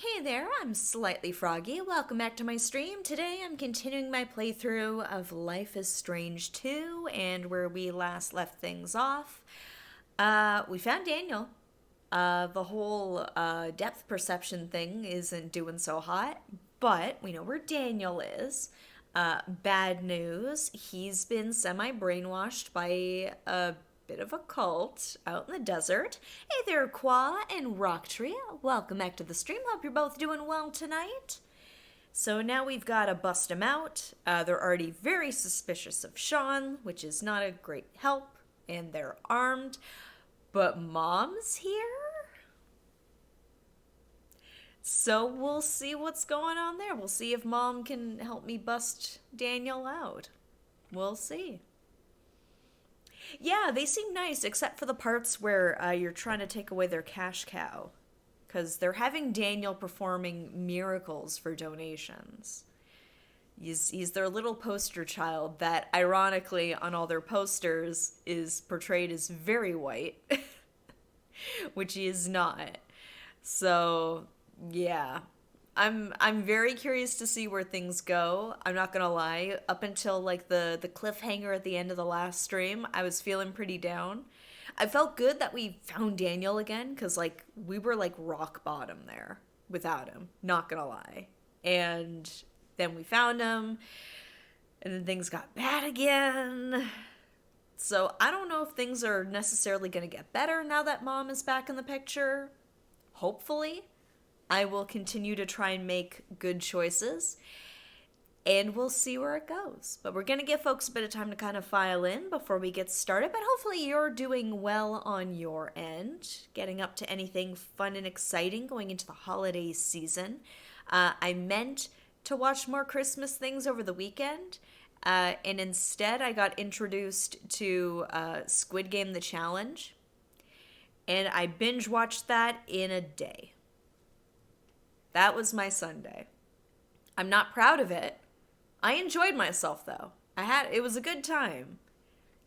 Hey there, I'm Slightly Froggy. Welcome back to my stream. Today I'm continuing my playthrough of Life is Strange 2 and where we last left things off. We found Daniel. The whole depth perception thing isn't doing so hot, but we know where Daniel is. Bad news, he's been semi brainwashed by a bit of a cult out in the desert. Hey there, Qua and Rocktree. Welcome back to the stream. Hope you're both doing well tonight. So now we've got to bust him out. They're already very suspicious of Sean, which is not a great help, and they're armed. But Mom's here? So we'll see what's going on there. We'll see if Mom can help me bust Daniel out. We'll see. Yeah, they seem nice, except for the parts where you're trying to take away their cash cow. Because they're having Daniel performing miracles for donations. He's their little poster child that, ironically, on all their posters, is portrayed as very white, which he is not. So, yeah. I'm very curious to see where things go. I'm not gonna lie. Up until like the cliffhanger at the end of the last stream, I was feeling pretty down. I felt good that we found Daniel again because like we were like rock bottom there without him. Not gonna lie. And then we found him, and then things got bad again. So I don't know if things are necessarily gonna get better now that Mom is back in the picture. Hopefully. I will continue to try and make good choices, and we'll see where it goes. But we're going to give folks a bit of time to kind of file in before we get started, but hopefully you're doing well on your end, getting up to anything fun and exciting going into the holiday season. I meant to watch more Christmas things over the weekend, and instead I got introduced to Squid Game The Challenge, and I binge watched that in a day. That was my Sunday. I'm not proud of it. I enjoyed myself though. It was a good time.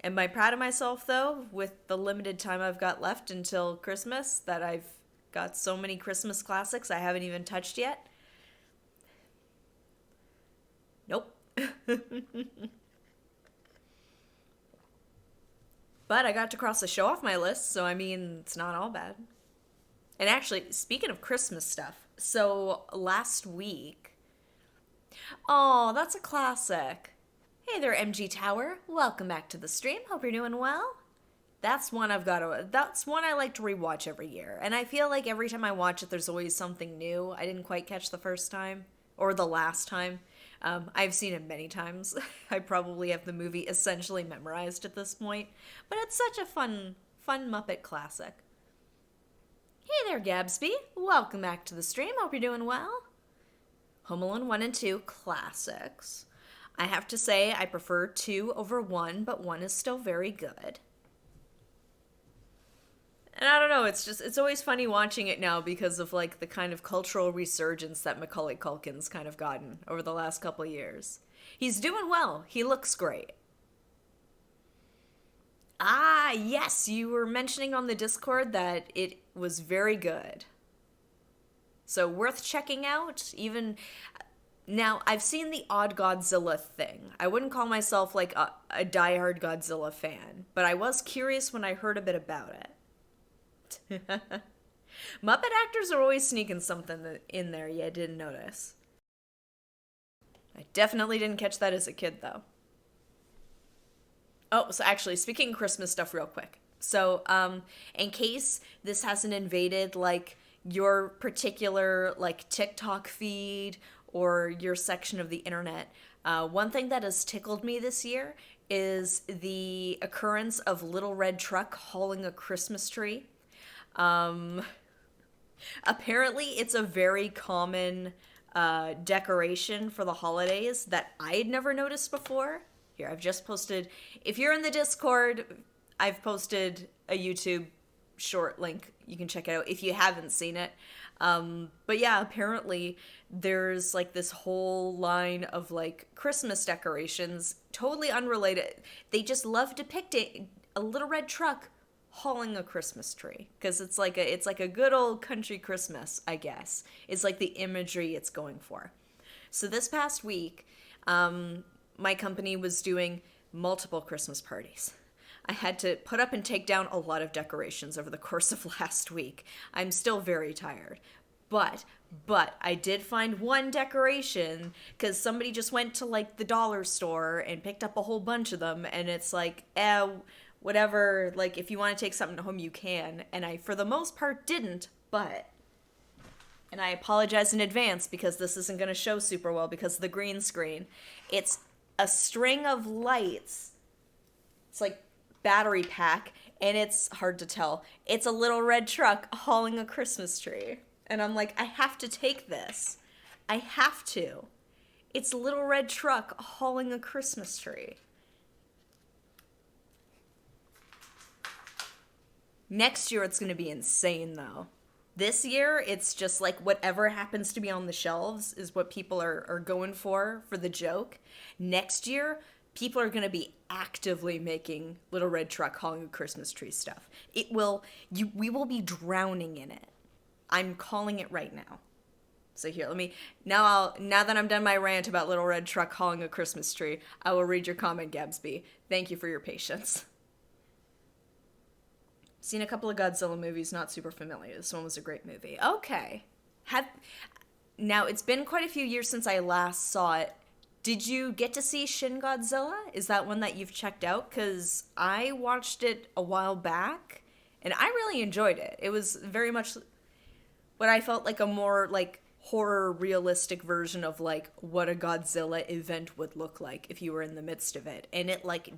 Am I proud of myself though with the limited time I've got left until Christmas that I've got so many Christmas classics I haven't even touched yet? Nope. But I got to cross a show off my list, so I mean, it's not all bad. And actually, speaking of Christmas stuff, so last week. Oh, that's a classic. Hey there, MG Tower. Welcome back to the stream. Hope you're doing well. That's one that's one I like to rewatch every year. And I feel like every time I watch it, there's always something new I didn't quite catch the first time or the last time. I've seen it many times. I probably have the movie essentially memorized at this point. But it's such a fun Muppet classic. Hey there, Gabsby. Welcome back to the stream. Hope you're doing well. Home Alone 1 and 2 classics. I have to say I prefer 2 over 1, but 1 is still very good. And I don't know, it's always funny watching it now because of like the kind of cultural resurgence that Macaulay Culkin's kind of gotten over the last couple of years. He's doing well. He looks great. Ah, yes, you were mentioning on the Discord that it was very good. So worth checking out. Even now, I've seen the odd Godzilla thing. I wouldn't call myself like a diehard Godzilla fan, but I was curious when I heard a bit about it. Muppet actors are always sneaking something in there you didn't notice. I definitely didn't catch that as a kid, though. Oh, so actually, speaking of Christmas stuff real quick. So, in case this hasn't invaded, like, your particular, like, TikTok feed or your section of the internet, one thing that has tickled me this year is the occurrence of Little Red Truck hauling a Christmas tree. Apparently, it's a very common decoration for the holidays that I had never noticed before. Here, I've just posted, if you're in the Discord, I've posted a YouTube short link. You can check it out if you haven't seen it. But yeah, apparently there's like this whole line of like Christmas decorations, totally unrelated. They just love depicting a little red truck hauling a Christmas tree, because it's like a good old country Christmas, I guess. It's like the imagery it's going for. So this past week, my company was doing multiple Christmas parties. I had to put up and take down a lot of decorations over the course of last week. I'm still very tired. But I did find one decoration, because somebody just went to like the dollar store and picked up a whole bunch of them, and it's like, whatever, like if you want to take something home you can. And I for the most part didn't, and I apologize in advance because this isn't going to show super well because of the green screen. It's a string of lights. It's like battery pack, and it's hard to tell. It's a little red truck hauling a Christmas tree. And I'm like, I have to take this. I have to. It's a little red truck hauling a Christmas tree. Next year it's going to be insane though. This year, it's just like whatever happens to be on the shelves is what people are going for the joke. Next year, people are going to be actively making Little Red Truck hauling a Christmas tree stuff. We will be drowning in it. I'm calling it right now. So here, now that I'm done my rant about Little Red Truck hauling a Christmas tree, I will read your comment, Gabsby. Thank you for your patience. Seen a couple of Godzilla movies, not super familiar. This one was a great movie. Okay. Now, it's been quite a few years since I last saw it. Did you get to see Shin Godzilla? Is that one that you've checked out? Because I watched it a while back, and I really enjoyed it. It was very much what I felt like a more, like, horror realistic version of, like, what a Godzilla event would look like if you were in the midst of it. And it, like,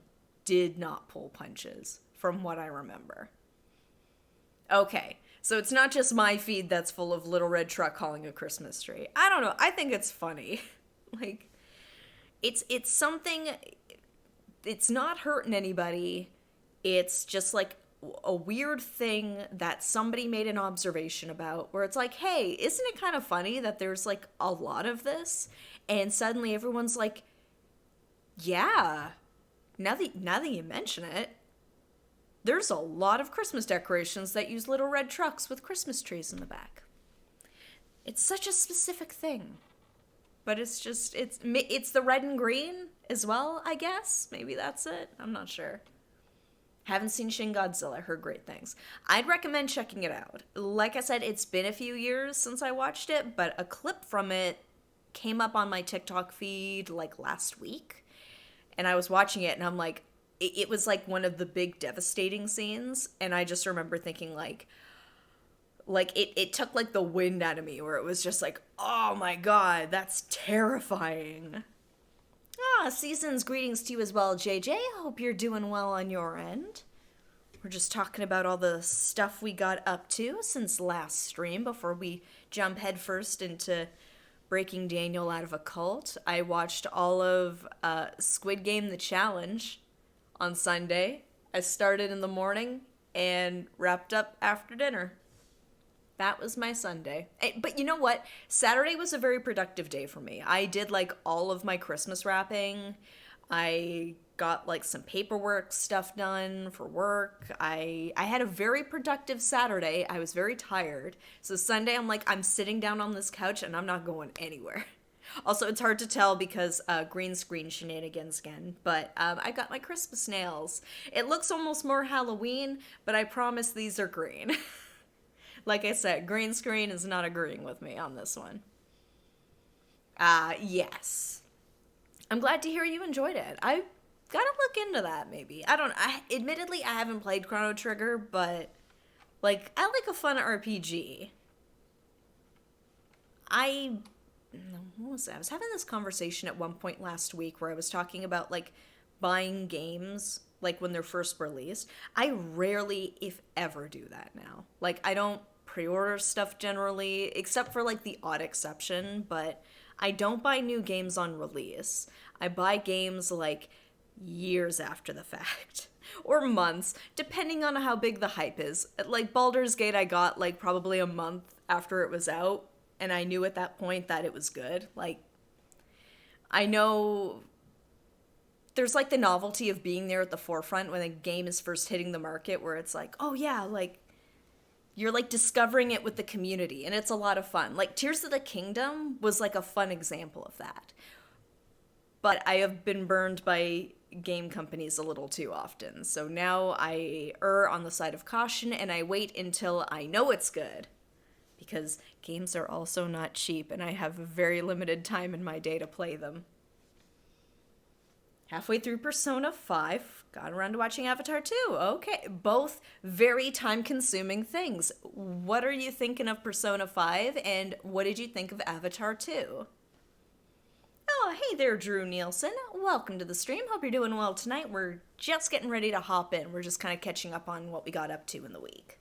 did not pull punches, from what I remember. Okay, so it's not just my feed that's full of Little Red Truck hauling a Christmas tree. I don't know, I think it's funny. Like, it's something, it's not hurting anybody. It's just like a weird thing that somebody made an observation about, where it's like, hey, isn't it kind of funny that there's like a lot of this? And suddenly everyone's like, yeah, now that you mention it, there's a lot of Christmas decorations that use little red trucks with Christmas trees in the back. It's such a specific thing. But it's the red and green as well, I guess. Maybe that's it. I'm not sure. Haven't seen Shin Godzilla. Heard great things. I'd recommend checking it out. Like I said, it's been a few years since I watched it, but a clip from it came up on my TikTok feed like last week. And I was watching it and I'm like, it was like one of the big devastating scenes, and I just remember thinking like it took like the wind out of me, where it was just like, oh my god, that's terrifying. Season's greetings to you as well, JJ. Hope you're doing well on your end. We're just talking about all the stuff we got up to since last stream before we jump headfirst into breaking Daniel out of a cult. I watched all of Squid Game The Challenge on Sunday. I started in the morning and wrapped up after dinner. That was my Sunday. But you know what? Saturday was a very productive day for me. I did like all of my Christmas wrapping. I got like some paperwork stuff done for work. I had a very productive Saturday. I was very tired. So Sunday I'm sitting down on this couch and I'm not going anywhere. Also, it's hard to tell because green screen shenanigans again, but I got my Christmas nails. It looks almost more Halloween, but I promise these are green. Like I said, green screen is not agreeing with me on this one. Yes. I'm glad to hear you enjoyed it. I gotta look into that, maybe. Admittedly, I haven't played Chrono Trigger, but, like, I like a fun RPG. What was that? I was having this conversation at one point last week where I was talking about, like, buying games, like, when they're first released. I rarely, if ever, do that now. Like, I don't pre-order stuff generally, except for, like, the odd exception, but I don't buy new games on release. I buy games, like, years after the fact. Or months, depending on how big the hype is. Like, Baldur's Gate I got, like, probably a month after it was out, and I knew at that point that it was good. Like, I know there's like the novelty of being there at the forefront when a game is first hitting the market, where it's like, oh yeah, like you're like discovering it with the community, and it's a lot of fun. Like Tears of the Kingdom was like a fun example of that. But I have been burned by game companies a little too often. So now I err on the side of caution and I wait until I know it's good. Because games are also not cheap and I have a very limited time in my day to play them. Halfway through Persona 5, got around to watching Avatar 2. Okay, both very time-consuming things. What are you thinking of Persona 5, and what did you think of Avatar 2? Oh, hey there, Drew Nielsen. Welcome to the stream. Hope you're doing well tonight. We're just getting ready to hop in. We're just kind of catching up on what we got up to in the week.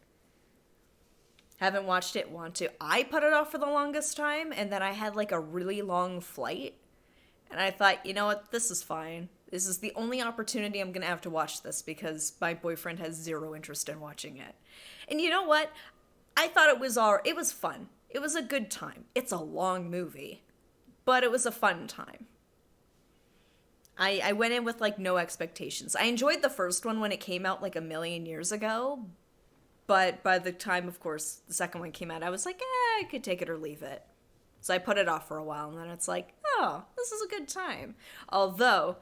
Haven't watched it, want to. I put it off for the longest time, and then I had like a really long flight. And I thought, you know what, this is fine. This is the only opportunity I'm going to have to watch this because my boyfriend has zero interest in watching it. And you know what? I thought it was fun. It was a good time. It's a long movie, but it was a fun time. I went in with like no expectations. I enjoyed the first one when it came out like a million years ago, but by the time, of course, the second one came out, I was like, I could take it or leave it. So I put it off for a while, and then it's like, oh, this is a good time. Although,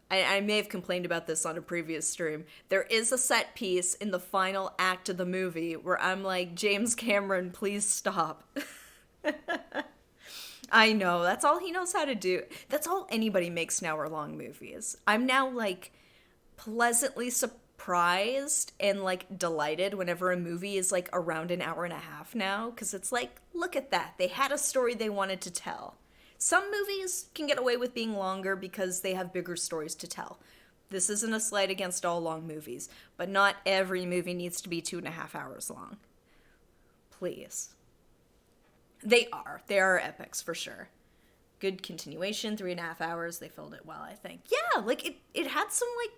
I may have complained about this on a previous stream, there is a set piece in the final act of the movie where I'm like, James Cameron, please stop. I know, that's all he knows how to do. That's all anybody makes now are long movies. I'm now, like, pleasantly surprised and, like, delighted whenever a movie is, like, around an hour and a half now, because it's like, look at that. They had a story they wanted to tell. Some movies can get away with being longer because they have bigger stories to tell. This isn't a slight against all long movies, but not every movie needs to be 2.5 hours long. Please. They are epics for sure. Good continuation, 3.5 hours. They filled it well, I think. Yeah, like it had some like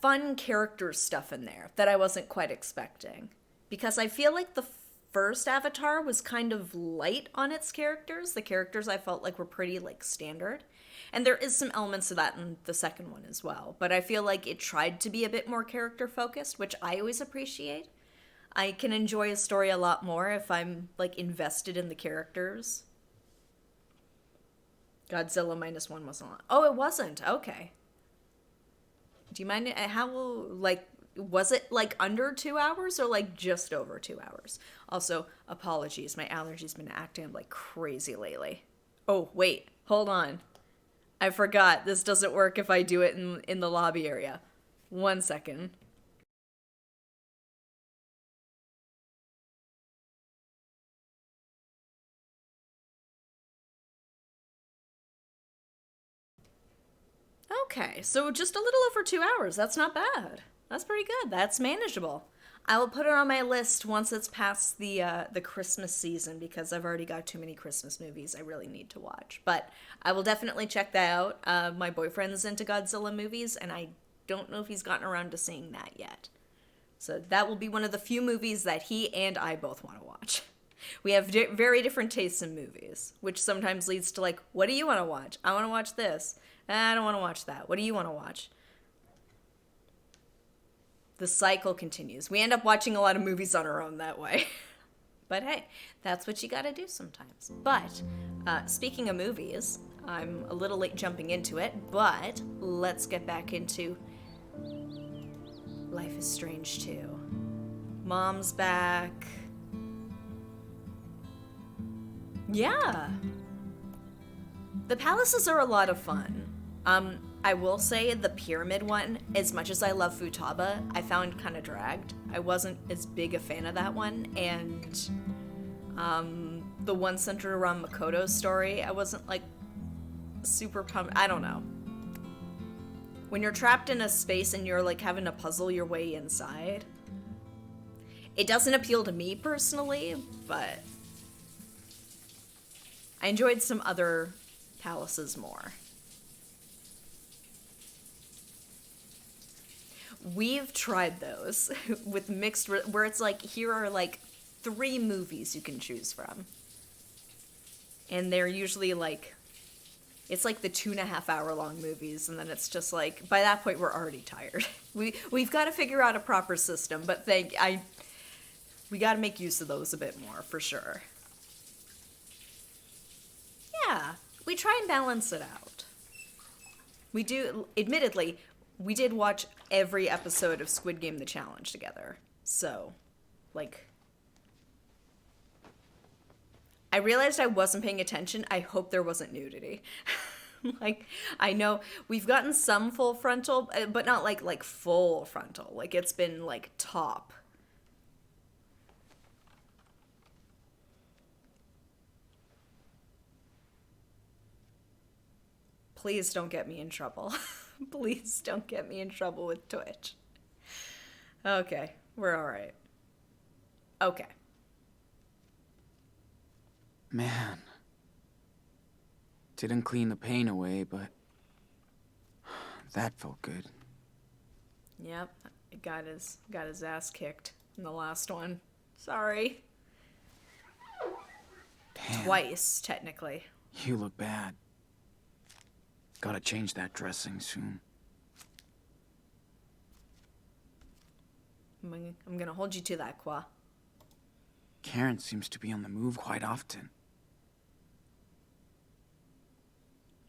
fun character stuff in there that I wasn't quite expecting. Because I feel like the first Avatar was kind of light on its characters. The characters I felt like were pretty like standard. And there is some elements of that in the second one as well. But I feel like it tried to be a bit more character focused, which I always appreciate. I can enjoy a story a lot more if I'm like invested in the characters. Godzilla -1 wasn't on. Oh, it wasn't. Okay. Do you mind how like was it like under 2 hours or like just over 2 hours? Also, apologies. My allergies been acting like crazy lately. Oh, wait. Hold on. I forgot. This doesn't work if I do it in the lobby area. 1 second. Okay, so just a little over 2 hours. That's not bad. That's pretty good. That's manageable. I will put it on my list once it's past the Christmas season because I've already got too many Christmas movies I really need to watch. But I will definitely check that out. My boyfriend's into Godzilla movies, and I don't know if he's gotten around to seeing that yet. So that will be one of the few movies that he and I both want to watch. We have very different tastes in movies, which sometimes leads to like, what do you want to watch? I want to watch this. I don't want to watch that. What do you want to watch? The cycle continues. We end up watching a lot of movies on our own that way. But hey, that's what you gotta do sometimes. But, speaking of movies, I'm a little late jumping into it, but let's get back into Life is Strange 2. Mom's back. Yeah. The palaces are a lot of fun. I will say the pyramid one, as much as I love Futaba, I found kind of dragged. I wasn't as big a fan of that one, and the one centered around Makoto's story, I wasn't like super pumped. I don't know. When you're trapped in a space and you're like having to puzzle your way inside, it doesn't appeal to me personally, but I enjoyed some other palaces more. We've tried those with mixed, where it's like, here are like 3 movies you can choose from. And they're usually like It's like the 2.5 hour long movies, and then it's just like by that point we're already tired. We've got to figure out a proper system, but we got to make use of those a bit more for sure. Yeah, we try and balance it out. We do, admittedly, we did watch every episode of Squid Game The Challenge together. So, like, I realized I wasn't paying attention. I hope there wasn't nudity. Like, I know we've gotten some full frontal, but not like full frontal. Like, it's been like top. Please don't get me in trouble. Please don't get me in trouble with Twitch. Okay, we're all right. Okay. Man. Didn't clean the pain away, but that felt good. Yep, got his ass kicked in the last one. Sorry. Damn. Twice, technically. You look bad. Gotta change that dressing soon. I'm gonna hold you to that, Kwa. Karen seems to be on the move quite often.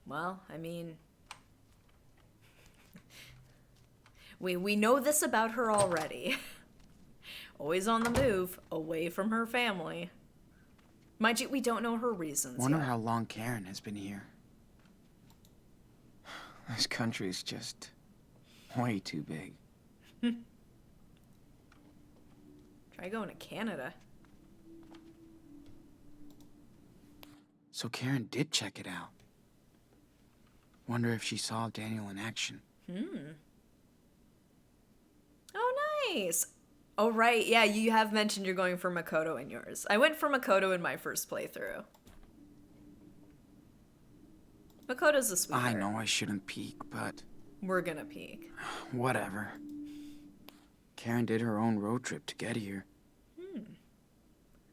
Well, I mean, we know this about her already. Always on the move, away from her family. Mind you, we don't know her reasons Wonder yet. how long Karen has been here. This country is just way too big. Try going to Canada. So Karen did check it out. Wonder if she saw Daniel in action. Oh, nice. Oh, right. Yeah, you have mentioned you're going for Makoto in yours. I went for Makoto in my first playthrough. Makoto's a sweetheart. I know I shouldn't peek, but We're gonna peek. whatever. Karen did her own road trip to get here.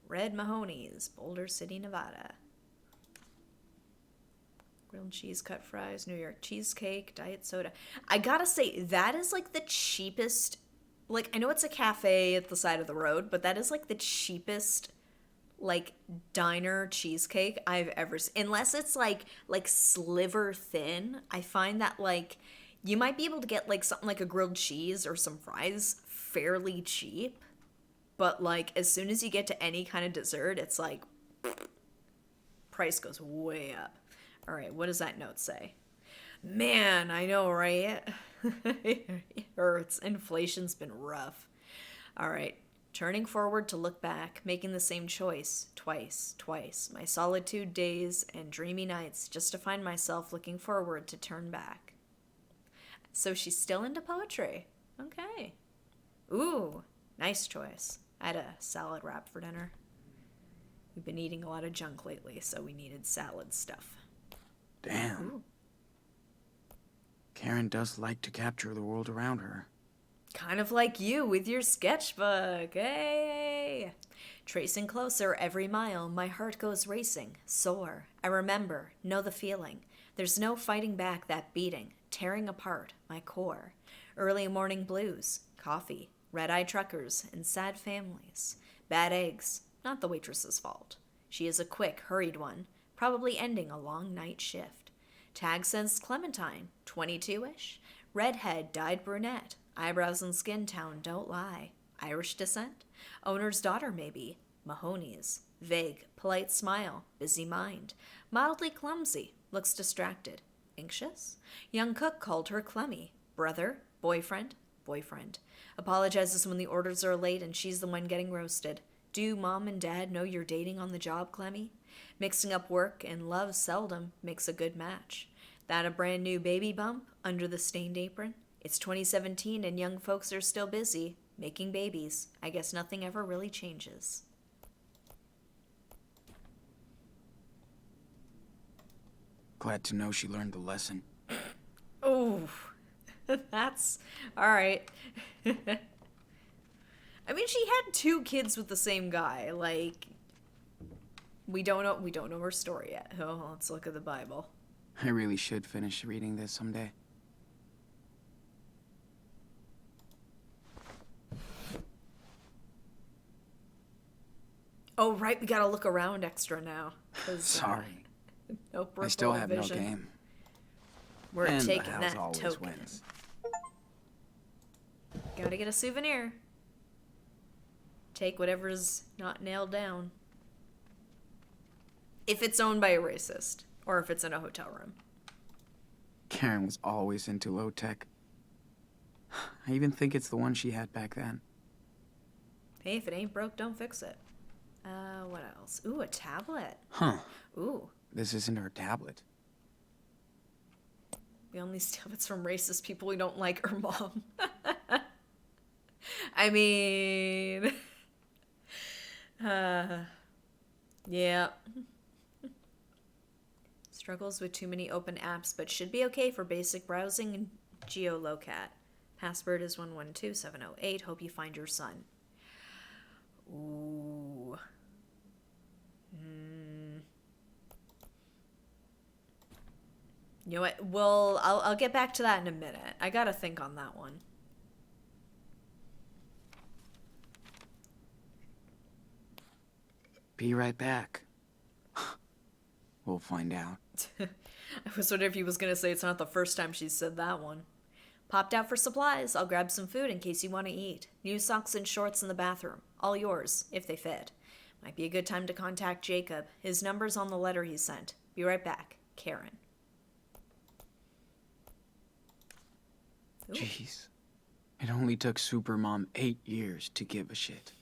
Red Mahoney's, Boulder City, Nevada. Grilled cheese, cut fries, New York cheesecake, diet soda. I gotta say, that is like the cheapest. Like, I know it's a cafe at the side of the road, but that is like the cheapest, like, diner cheesecake I've ever seen. Unless it's like sliver thin. I find that, like, you might be able to get like something like a grilled cheese or some fries fairly cheap. But, like, as soon as you get to any kind of dessert, it's like, price goes way up. All right, what does that note say? Man, I know, right? It hurts. Inflation's been rough. All right, turning forward to look back, making the same choice twice. My solitude days and dreamy nights just to find myself looking forward to turn back. So she's still into poetry. Okay. Ooh, nice choice. I had a salad wrap for dinner. We've been eating a lot of junk lately, so we needed salad stuff. Damn. Ooh. Karen does like to capture the world around her. Kind of like you with your sketchbook. Hey! Tracing closer every mile, my heart goes racing, soar. I remember, know the feeling. There's no fighting back that beating, tearing apart my core. Early morning blues, coffee, red-eyed truckers, and sad families. Bad eggs, not the waitress's fault. She is a quick, hurried one, probably ending a long night shift. Tag says Clementine, 22-ish. Redhead, dyed brunette. Eyebrows and skin tone don't lie. Irish descent? Owner's daughter, maybe. Mahoney's. Vague, polite smile. Busy mind. Mildly clumsy. Looks distracted. Anxious? Young cook called her Clemmy. Brother? Boyfriend? Boyfriend. Apologizes when the orders are late and she's the one getting roasted. Do mom and dad know you're dating on the job, Clemmy? Mixing up work and love seldom makes a good match. That a brand new baby bump under the stained apron? It's 2017 and young folks are still busy making babies. I guess nothing ever really changes. Glad to know she learned the lesson. Oh, that's all right. I mean, she had 2 kids with the same guy. Like, we don't know her story yet. Oh, let's look at the Bible. I really should finish reading this someday. Oh, right, we gotta look around extra now. Sorry. No I still peripheral have vision. no game. We're And the taking house that always token. wins. Gotta get a souvenir. Take whatever's not nailed down. If it's owned by a racist, or if it's in a hotel room. Karen was always into low tech. I even think it's the one she had back then. Hey, if it ain't broke, don't fix it. What else? Ooh, a tablet. Huh. Ooh. This isn't her tablet. We only steal it's from racist people we don't like or mom. I mean... yeah. Struggles with too many open apps, but should be okay for basic browsing and geolocat. Password is 112708. Hope you find your son. Ooh. You know what? Well, I'll get back to that in a minute. I gotta think on that one. Be right back. We'll find out. I was wondering if he was gonna say it's not the first time she's said that one. Popped out for supplies. I'll grab some food in case you want to eat. New socks and shorts in the bathroom. All yours, if they fit. Might be a good time to contact Jacob. His number's on the letter he sent. Be right back. Karen. Ooh. Jeez. It only took Supermom 8 years to give a shit.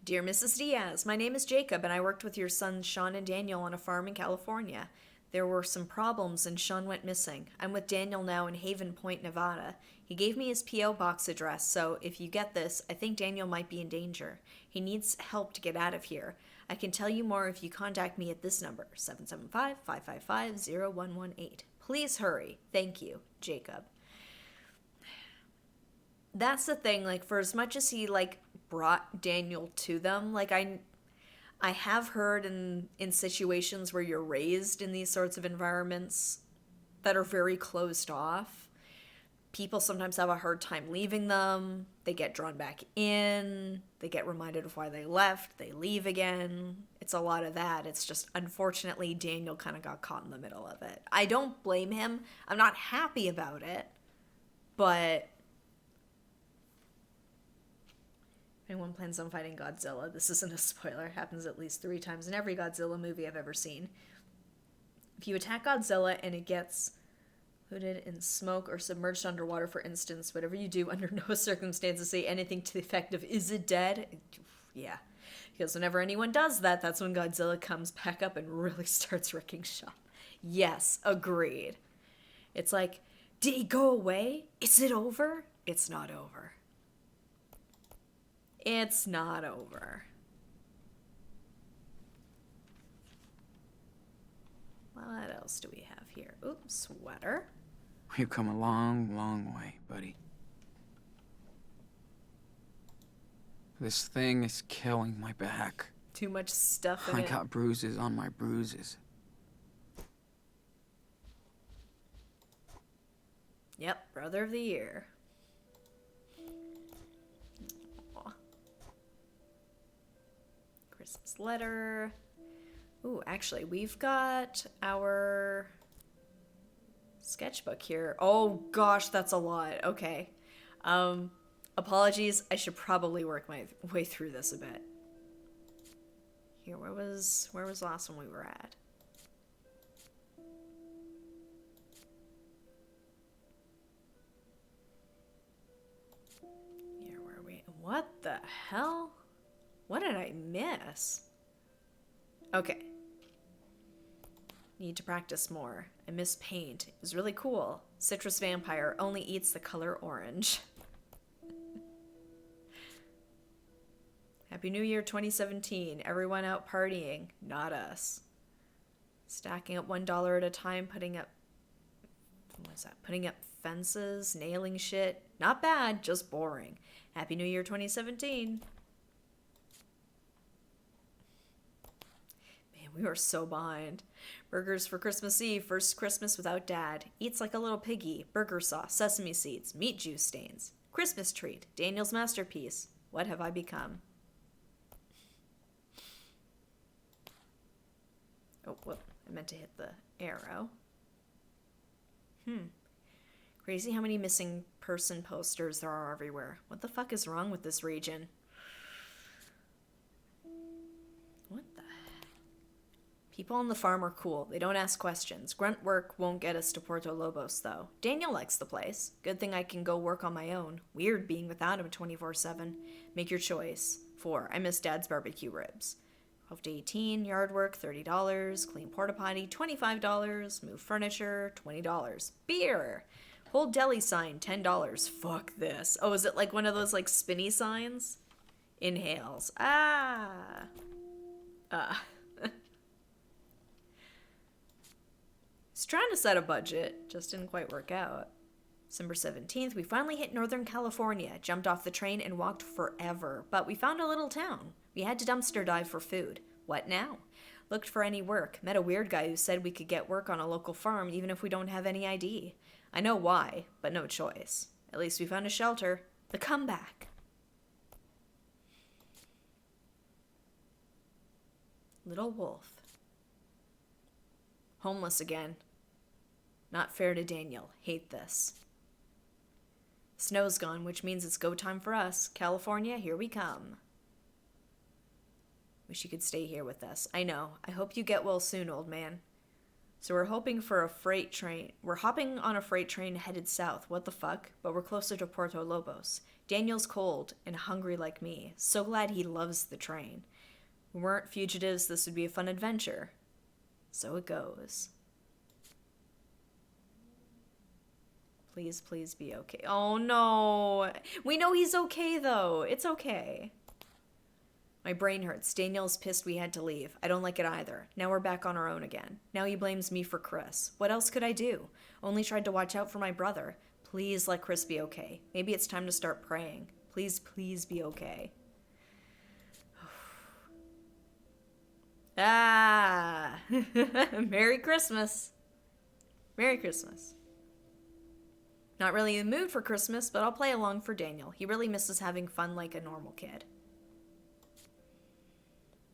Dear Mrs. Diaz, my name is Jacob and I worked with your sons Sean and Daniel on a farm in California. There were some problems and Sean went missing. I'm with Daniel now in Haven Point, Nevada. He gave me his P.O. box address, so if you get this, I think Daniel might be in danger. He needs help to get out of here. I can tell you more if you contact me at this number, 775-555-0118. Please hurry. Thank you, Jacob. That's the thing, like, for as much as he, like, brought Daniel to them, like, I have heard in situations where you're raised in these sorts of environments that are very closed off, people sometimes have a hard time leaving them. They get drawn back in. They get reminded of why they left. They leave again. It's a lot of that. It's just, unfortunately, Daniel kind of got caught in the middle of it. I don't blame him. I'm not happy about it, but... anyone plans on fighting Godzilla, this isn't a spoiler. It happens at least 3 times in every Godzilla movie I've ever seen. If you attack Godzilla and it gets hooded in smoke or submerged underwater, for instance, whatever you do, under no circumstances say anything to the effect of, is it dead? Yeah. Because whenever anyone does that, that's when Godzilla comes back up and really starts wrecking shop. Yes, agreed. It's like, did he go away? Is it over? It's not over. It's not over. What else do we have here? Oops, sweater. We've come a long, long way, buddy. This thing is killing my back. Too much stuff in I it. got bruises on my bruises. Yep, Brother of the Year. Christmas letter. Ooh, actually, we've got our sketchbook here. Oh gosh, that's a lot. Okay. Apologies. I should probably work my way through this a bit. Here, where was the last one we were at? Here, where are we? What the hell? What did I miss? Okay. Need to practice more. I miss paint. It was really cool. Citrus vampire only eats the color orange. Happy New Year 2017. Everyone out partying. Not us. Stacking up $1 at a time, putting up... what's that? Putting up fences, nailing shit. Not bad, just boring. Happy New Year 2017. we were so behind. Burgers for Christmas Eve, first Christmas without Dad. Eats like a little piggy. Burger sauce, sesame seeds, meat juice stains. Christmas treat, Daniel's masterpiece. What have I become? Oh, whoop. I meant to hit the arrow. Crazy how many missing person posters there are everywhere. What the fuck is wrong with this region? What the heck? People on the farm are cool. They don't ask questions. Grunt work won't get us to Puerto Lobos, though. Daniel likes the place. Good thing I can go work on my own. Weird being without him 24/7. Make your choice. 4. I miss Dad's barbecue ribs. 12 to 18, yard work, $30. Clean porta potty, $25. Move furniture, $20. Beer! Hold deli sign, $10. Fuck this. Oh, is it like one of those like spinny signs? Inhales. Ah! Was trying to set a budget, just didn't quite work out. December 17th, we finally hit Northern California, jumped off the train and walked forever, but we found a little town. We had to dumpster dive for food. What now? Looked for any work, met a weird guy who said we could get work on a local farm even if we don't have any ID. I know why, but no choice. At least we found a shelter. The comeback. Little wolf. Homeless again. Not fair to Daniel. Hate this. Snow's gone, which means it's go time for us. California, here we come. Wish you could stay here with us. I know. I hope you get well soon, old man. So we're hoping for a freight train. We're hopping on a freight train headed south. What the fuck? But we're closer to Puerto Lobos. Daniel's cold and hungry like me. So glad he loves the train. We weren't fugitives. This would be a fun adventure. So it goes. Please, please be okay. Oh no. We know he's okay though. It's okay. My brain hurts. Daniel's pissed we had to leave. I don't like it either. Now we're back on our own again. Now he blames me for Chris. What else could I do? Only tried to watch out for my brother. Please let Chris be okay. Maybe it's time to start praying. Please, please be okay. Ah! Merry Christmas. Merry Christmas. Not really in the mood for Christmas, but I'll play along for Daniel. He really misses having fun like a normal kid.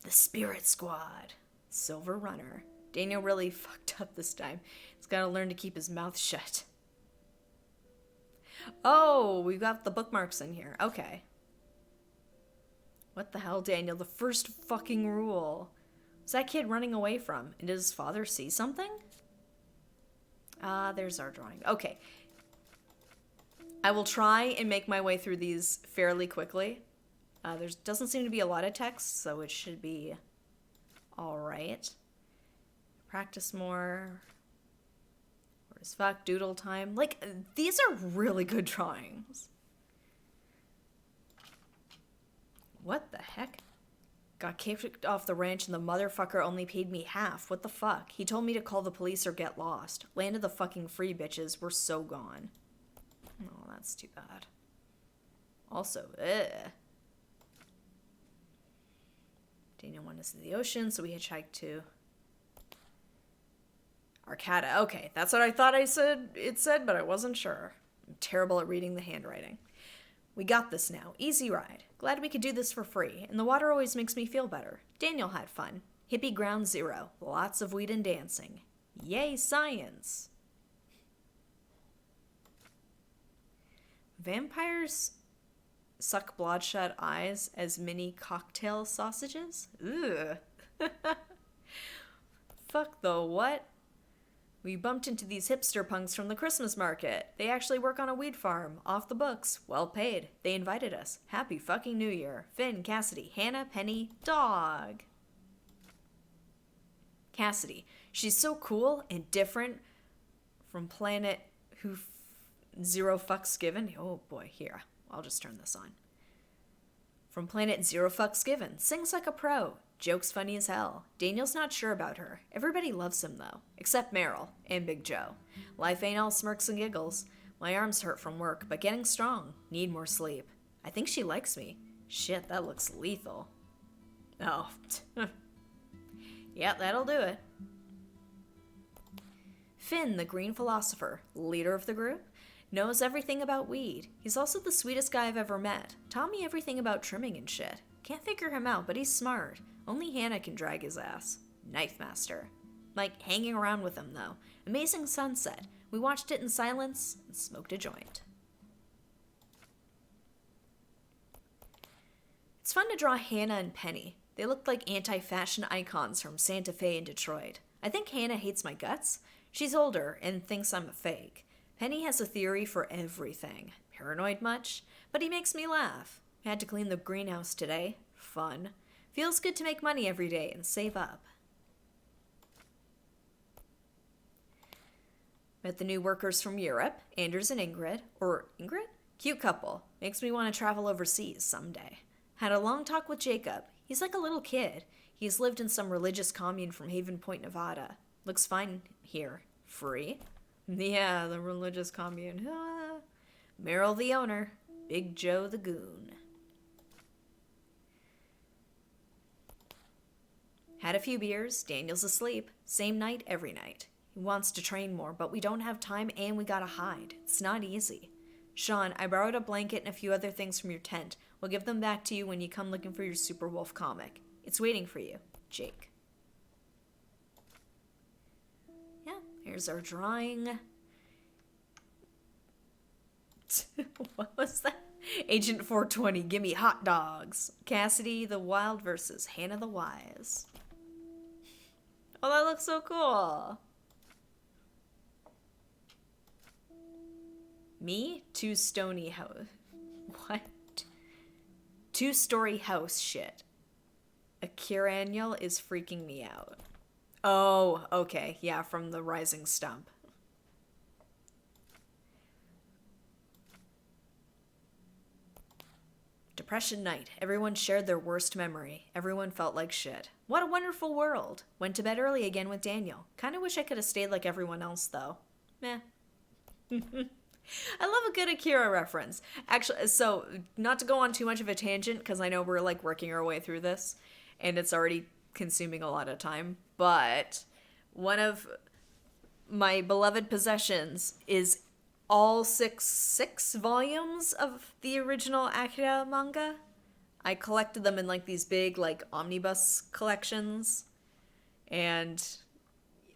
The Spirit Squad. Silver Runner. Daniel really fucked up this time. He's got to learn to keep his mouth shut. Oh, we've got the bookmarks in here. Okay. What the hell, Daniel? The first fucking rule. What's that kid running away from? And does his father see something? Ah, there's our drawing. Okay. I will try and make my way through these fairly quickly. There doesn't seem to be a lot of text, so it should be all right. Practice more. Where as fuck, doodle time. Like, these are really good drawings. What the heck? Got kicked off the ranch and the motherfucker only paid me half. What the fuck? He told me to call the police or get lost. Landed the fucking free bitches. We're so gone. Oh, that's too bad. Also, Daniel wanted to see the ocean, so we hitchhiked to Arcata. Okay, that's what I thought it said, but I wasn't sure. I'm terrible at reading the handwriting. We got this now. Easy ride. Glad we could do this for free, and the water always makes me feel better. Daniel had fun. Hippie ground zero. Lots of weed and dancing. Yay, science! Vampires suck bloodshot eyes as mini cocktail sausages? Ugh. Fuck the what? We bumped into these hipster punks from the Christmas market. They actually work on a weed farm. Off the books. Well paid. They invited us. Happy fucking New Year. Finn, Cassidy, Hannah, Penny, dog. Cassidy. She's so cool and different from planet Zero Fucks Given. Oh boy, here. I'll just turn this on. From planet Zero Fucks Given. Sings like a pro. Joke's funny as hell. Daniel's not sure about her. Everybody loves him, though. Except Meryl and Big Joe. Life ain't all smirks and giggles. My arms hurt from work, but getting strong. Need more sleep. I think she likes me. Shit, that looks lethal. Oh. Yeah, that'll do it. Finn, the green philosopher, leader of the group, knows everything about weed. He's also the sweetest guy I've ever met. Taught me everything about trimming and shit. Can't figure him out, but he's smart. Only Hannah can drag his ass. Knife master. Like hanging around with him, though. Amazing sunset. We watched it in silence and smoked a joint. It's fun to draw Hannah and Penny. They look like anti-fashion icons from Santa Fe and Detroit. I think Hannah hates my guts. She's older and thinks I'm a fake. Penny has a theory for everything. Paranoid much? But he makes me laugh. Had to clean the greenhouse today. Fun. Feels good to make money every day and save up. Met the new workers from Europe, Anders and Ingrid. Or Ingrid? Cute couple. Makes me want to travel overseas someday. Had a long talk with Jacob. He's like a little kid. He's lived in some religious commune from Haven Point, Nevada. Looks fine here. Free? Yeah, the religious commune. Meryl the owner. Big Joe the goon. Had a few beers. Daniel's asleep. Same night, every night. He wants to train more, but we don't have time and we gotta hide. It's not easy. Sean, I borrowed a blanket and a few other things from your tent. We'll give them back to you when you come looking for your Superwolf comic. It's waiting for you. Jake. Yeah, here's our drawing. What was that? Agent 420, gimme hot dogs. Cassidy the Wild versus Hannah the Wise. Oh, that looks so cool. Me? Two stony house. What? Two-story house shit. Akira Annual is freaking me out. Oh, okay. Yeah, from the Rising Stump. Depression night. Everyone shared their worst memory. Everyone felt like shit. What a wonderful world. Went to bed early again with Daniel. Kinda wish I could have stayed like everyone else, though. Meh. I love a good Akira reference. Actually, so, not to go on too much of a tangent, because I know we're, like, working our way through this, and it's already consuming a lot of time, but one of my beloved possessions is all six volumes of the original Akira manga. I collected them in, like, these big, like, omnibus collections, and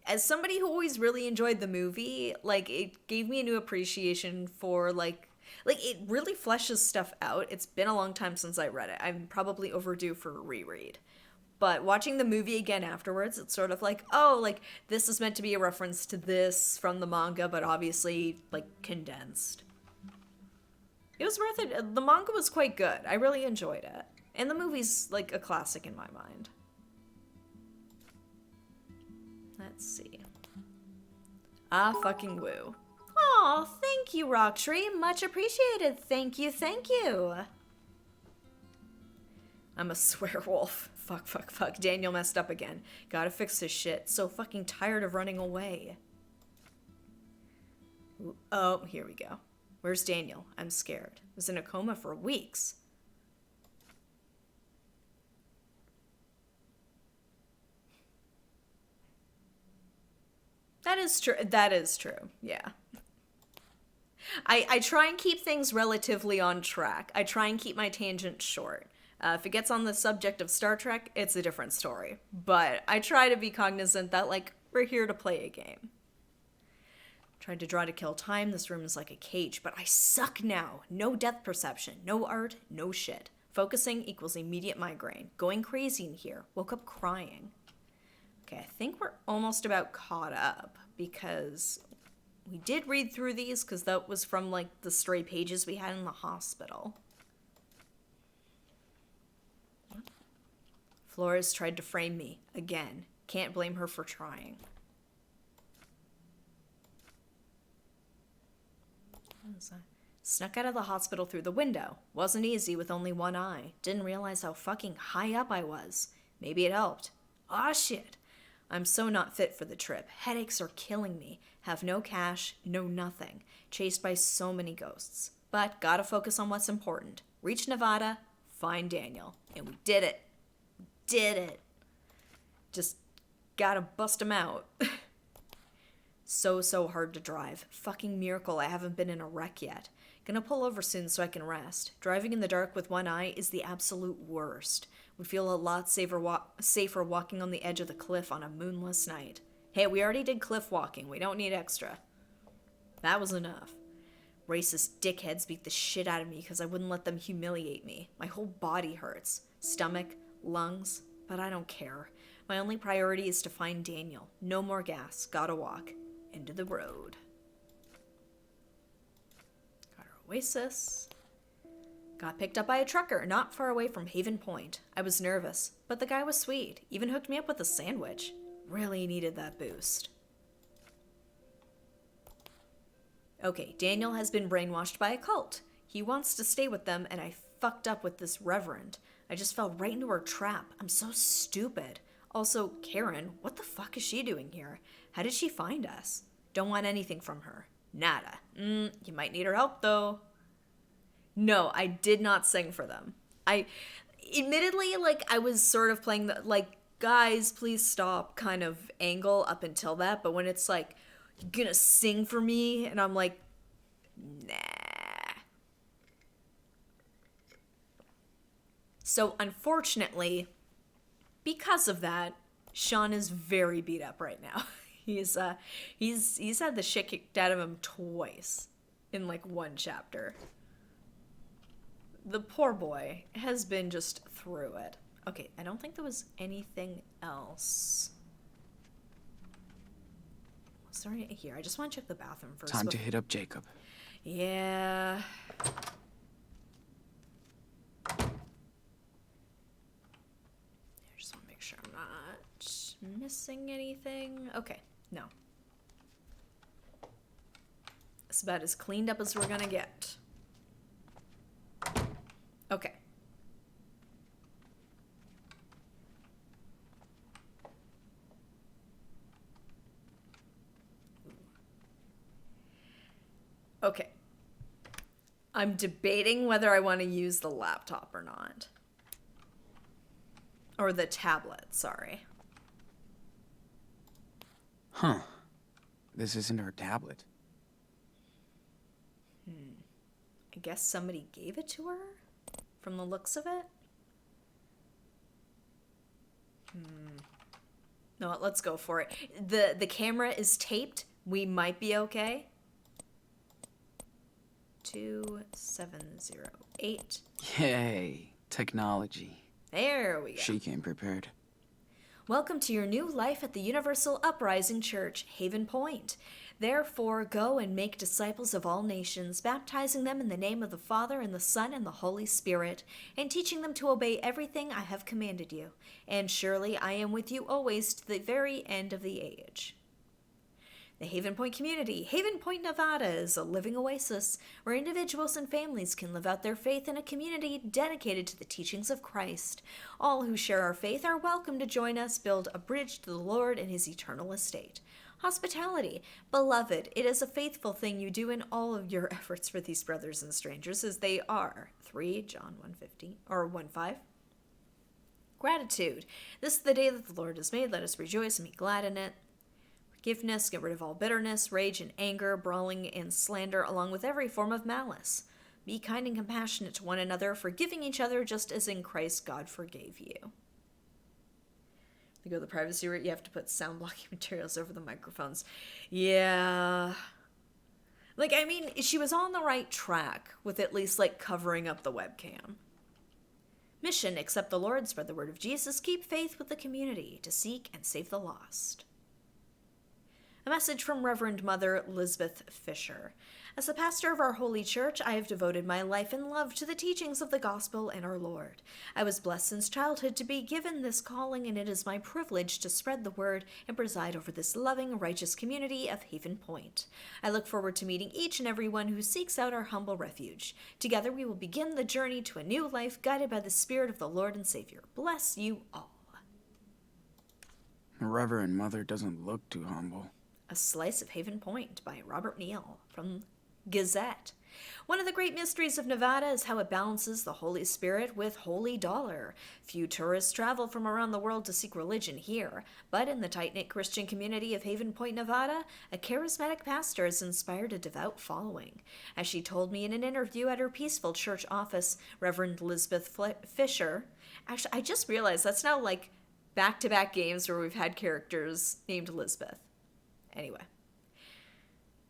as somebody who always really enjoyed the movie, like, it gave me a new appreciation for, like, it really fleshes stuff out. It's been a long time since I read it. I'm probably overdue for a reread. But watching the movie again afterwards, it's sort of like, oh, like, this is meant to be a reference to this from the manga, but obviously, like, condensed. It was worth it. The manga was quite good. I really enjoyed it. And the movie's, like, a classic in my mind. Let's see. Ah, fucking woo. Aw, thank you, Rocktree. Much appreciated. Thank you, thank you. I'm a swearwolf. Fuck. Daniel messed up again. Gotta fix this shit. So fucking tired of running away. Ooh, oh, here we go. Where's Daniel? I'm scared. Was in a coma for weeks. That is true. That is true. Yeah. I try and keep things relatively on track. I try and keep my tangents short. If it gets on the subject of Star Trek, it's a different story. But I try to be cognizant that, like, we're here to play a game. Tried to draw to kill time. This room is like a cage, but I suck now. No depth perception, no art, no shit. Focusing equals immediate migraine. Going crazy in here. Woke up crying. Okay, I think we're almost about caught up because we did read through these because that was from, like, the stray pages we had in the hospital. Flores tried to frame me again. Can't blame her for trying. What was that? Snuck out of the hospital through the window. Wasn't easy with only one eye. Didn't realize how fucking high up I was. Maybe it helped. Aw, shit. I'm so not fit for the trip. Headaches are killing me. Have no cash, no nothing. Chased by so many ghosts. But gotta focus on what's important. Reach Nevada, find Daniel. And we did it. Did it. Just Gotta bust him out. So hard to drive. Fucking miracle I haven't been in a wreck yet. Gonna pull over soon so I can rest. Driving in the dark with one eye is the absolute worst. Would feel a lot safer walking on the edge of the cliff on a moonless night. Hey, we already did cliff walking. We don't need extra. That was enough. Racist dickheads beat the shit out of me because I wouldn't let them humiliate me. My whole body hurts. Stomach, lungs, but I don't care. My only priority is to find Daniel. No more gas. Gotta walk. Into the road. Got our oasis. Got picked up by a trucker not far away from Haven Point. I was nervous, but the guy was sweet. Even hooked me up with a sandwich. Really needed that boost. Okay, Daniel has been brainwashed by a cult. He wants to stay with them, and I fucked up with this reverend. I just fell right into her trap. I'm so stupid. Also, Karen, what the fuck is she doing here? How did she find us? Don't want anything from her. Nada. You might need her help, though. No, I did not sing for them. Admittedly, I was sort of playing the, guys, please stop kind of angle up until that, but when it's like, you're gonna sing for me, and I'm like, nah. So, unfortunately, because of that, Sean is very beat up right now. He's had the shit kicked out of him twice in one chapter. The poor boy has been just through it. Okay, I don't think there was anything else. Was there any here? I just want to check the bathroom first. Time to hit up Jacob. Yeah. I just want to make sure I'm not missing anything. Okay, no. It's about as cleaned up as we're gonna get. Okay. Okay. I'm debating whether I want to use the laptop or not. Or the tablet, sorry. Huh. This isn't her tablet. I guess somebody gave it to her? From the looks of it? No, let's go for it. The camera is taped. We might be okay. 2708. Yay. Technology. There we go. She came prepared. Welcome to your new life at the Universal Uprising Church, Haven Point. Therefore, go and make disciples of all nations, baptizing them in the name of the Father, and the Son, and the Holy Spirit, and teaching them to obey everything I have commanded you. And surely I am with you always to the very end of the age. The Haven Point community. Haven Point, Nevada is a living oasis where individuals and families can live out their faith in a community dedicated to the teachings of Christ. All who share our faith are welcome to join us build a bridge to the Lord and his eternal estate. Hospitality. Beloved, it is a faithful thing you do in all of your efforts for these brothers and strangers as they are. 3 John 1:15 or 1:5. Gratitude. This is the day that the Lord has made. Let us rejoice and be glad in it. Forgiveness, get rid of all bitterness, rage and anger, brawling and slander, along with every form of malice. Be kind and compassionate to one another, forgiving each other just as in Christ God forgave you. To go to the privacy route, you have to put sound blocking materials over the microphones. Yeah. She was on the right track with at least, covering up the webcam. Mission, accept the Lord, spread the word of Jesus, keep faith with the community, to seek and save the lost. A message from Reverend Mother Elizabeth Fisher. As the pastor of our holy church, I have devoted my life and love to the teachings of the gospel and our Lord. I was blessed since childhood to be given this calling, and it is my privilege to spread the word and preside over this loving, righteous community of Haven Point. I look forward to meeting each and every one who seeks out our humble refuge. Together we will begin the journey to a new life guided by the Spirit of the Lord and Savior. Bless you all. Reverend Mother doesn't look too humble. A Slice of Haven Point by Robert Neal from Gazette. One of the great mysteries of Nevada is how it balances the Holy Spirit with holy dollar. Few tourists travel from around the world to seek religion here, but in the tight-knit Christian community of Haven Point, Nevada, a charismatic pastor has inspired a devout following. As she told me in an interview at her peaceful church office, Reverend Elizabeth Fisher. Actually, I just realized that's now like back-to-back games where we've had characters named Elizabeth. Anyway.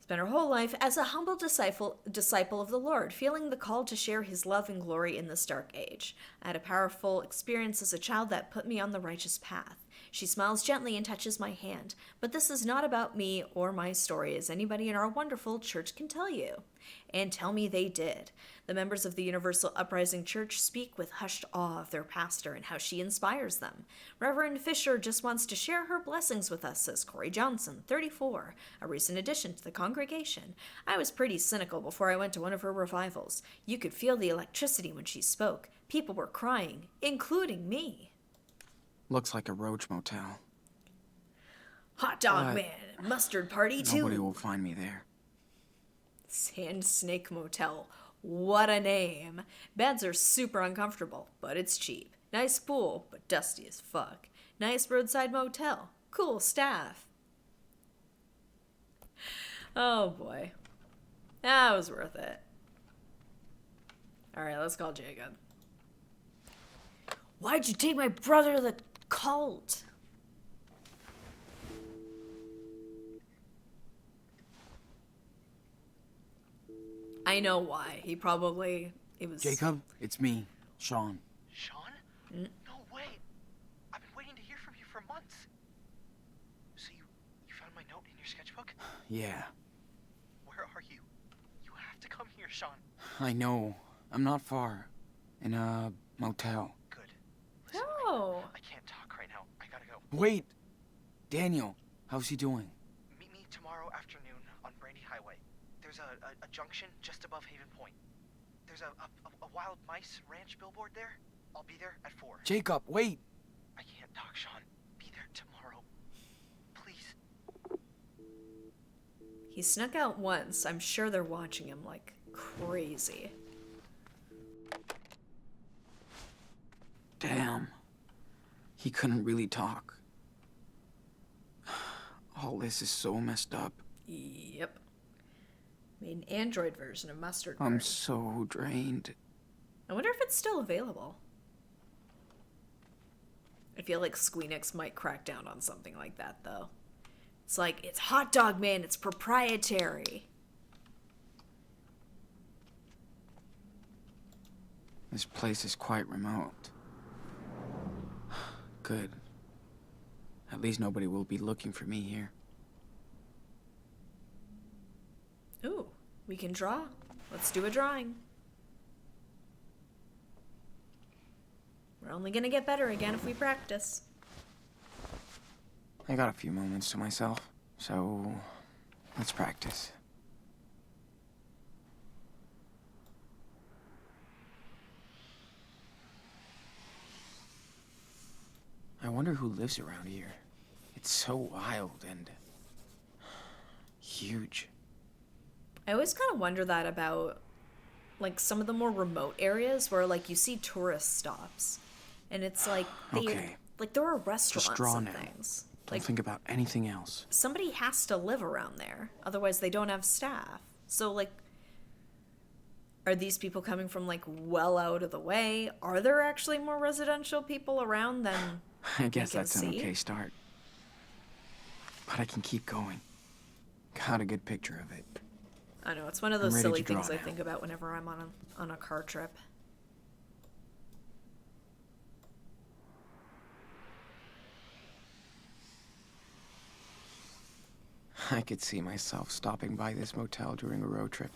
Spent her whole life as a humble disciple of the Lord, feeling the call to share his love and glory in this dark age. I had a powerful experience as a child that put me on the righteous path. She smiles gently and touches my hand, but this is not about me or my story, as anybody in our wonderful church can tell you. And tell me they did. The members of the Universal Uprising Church speak with hushed awe of their pastor and how she inspires them. Reverend Fisher just wants to share her blessings with us, says Corey Johnson, 34, a recent addition to the congregation. I was pretty cynical before I went to one of her revivals. You could feel the electricity when she spoke. People were crying, including me. Looks like a Roach motel. Hot dog man, mustard party too. Nobody will find me there. Sand Snake Motel. What a name. Beds are super uncomfortable, but it's cheap. Nice pool, but dusty as fuck. Nice roadside motel. Cool staff. Oh boy. That was worth it. Alright, let's call Jacob. Why'd you take my brother to the cult? I know why. It was... Jacob, it's me, Sean. Sean? No way. I've been waiting to hear from you for months. So you found my note in your sketchbook? Yeah. Where are you? You have to come here, Sean. I know. I'm not far. In a motel. Good. Listen, Oh. I can't talk right now. I gotta go. Wait! Daniel, how's he doing? Meet me tomorrow afternoon on Brandy Highway. There's a junction just above Haven Point. There's a wild mice ranch billboard there. I'll be there at 4. Jacob, wait! I can't talk, Sean. Be there tomorrow. Please. He snuck out once. I'm sure they're watching him like crazy. Damn. He couldn't really talk. All this is so messed up. Yep. Made an Android version of Mustard I'm Card. so drained. I wonder if it's still available. I feel like Squeenix might crack down on something like that, though. It's like, it's Hot Dog Man, it's proprietary. This place is quite remote. Good. At least nobody will be looking for me here. Ooh, we can draw. Let's do a drawing. We're only gonna get better again if we practice. I got a few moments to myself, so let's practice. I wonder who lives around here. It's so wild and huge. I always kind of wonder that about, like, some of the more remote areas where, like, you see tourist stops. And it's like, Okay. like, there are restaurants Just draw and now. things. Don't Like, think about anything else. somebody has to live around there. Otherwise, they don't have staff. So, like, are these people coming from, like, well out of the way? Are there actually more residential people around than I guess can that's an see? okay start. But I can keep going. Got a good picture of it. I know, it's one of I'm those ready silly to draw things I now. think about whenever I'm on a car trip. I could see myself stopping by this motel during a road trip.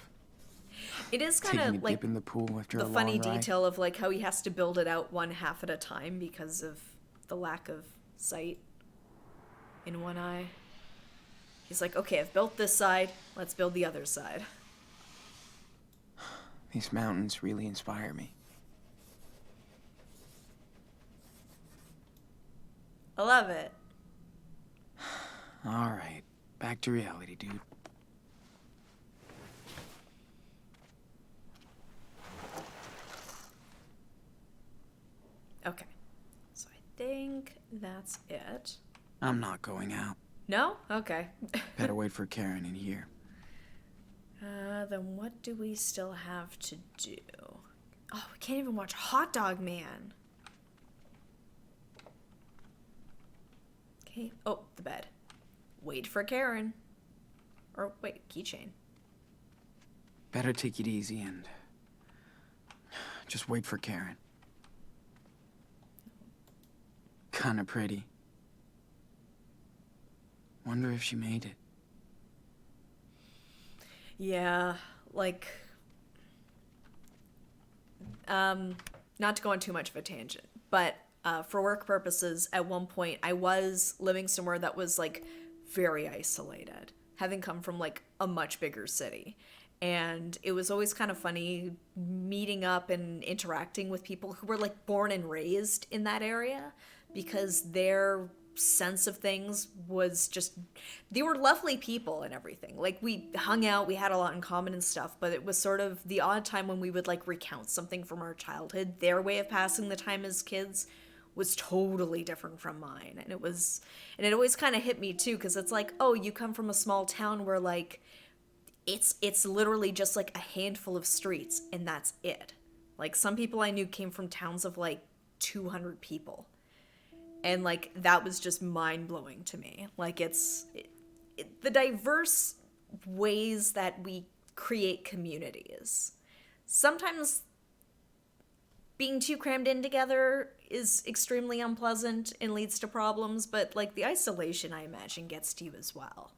It is kind Taking a of like dip in the pool after the a funny long ride. detail of like how he has to build it out one half at a time because of the lack of sight in one eye. He's like, okay, I've built this side, let's build the other side. These mountains really inspire me. I love it. All right, back to reality, dude. Okay. So I think that's it. I'm not going out. No? Okay. Better wait for Karen in here. Then what do we still have to do? Oh, we can't even watch Hot Dog Man. Okay. Oh, the bed. Wait for Karen. Or wait, keychain. Better take it easy and just wait for Karen. Kinda pretty. Wonder if she made it. Yeah, like, not to go on too much of a tangent, but for work purposes, at one point I was living somewhere that was like very isolated, having come from like a much bigger city. And it was always kind of funny meeting up and interacting with people who were like born and raised in that area, because their sense of things was just, they were lovely people and everything. Like, we hung out, we had a lot in common and stuff, but it was sort of the odd time when we would like recount something from our childhood. Their way of passing the time as kids was totally different from mine. And it always kind of hit me too, because it's like, oh, you come from a small town where like it's literally just like a handful of streets and that's it. Like, some people I knew came from towns of like 200 people. And like, that was just mind-blowing to me. Like, the diverse ways that we create communities. Sometimes being too crammed in together is extremely unpleasant and leads to problems, but like, the isolation, I imagine, gets to you as well.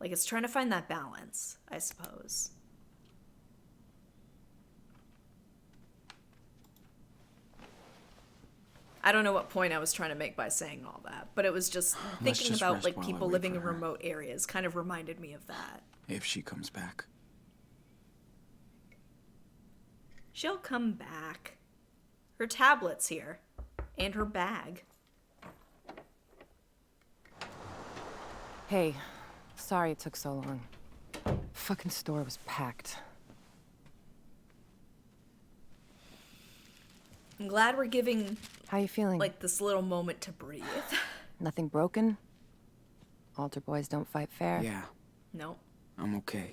Like, it's trying to find that balance, I suppose. I don't know what point I was trying to make by saying all that, but it was just Let's thinking just about rest like while I people wait living for in her. remote areas kind of reminded me of that. If she comes back. She'll come back. Her tablet's here. And her bag. Hey, sorry it took so long. Fucking store was packed. I'm glad we're giving How you feeling? like this little moment to breathe. Nothing broken? Altar boys don't fight fair? Yeah, No. I'm okay.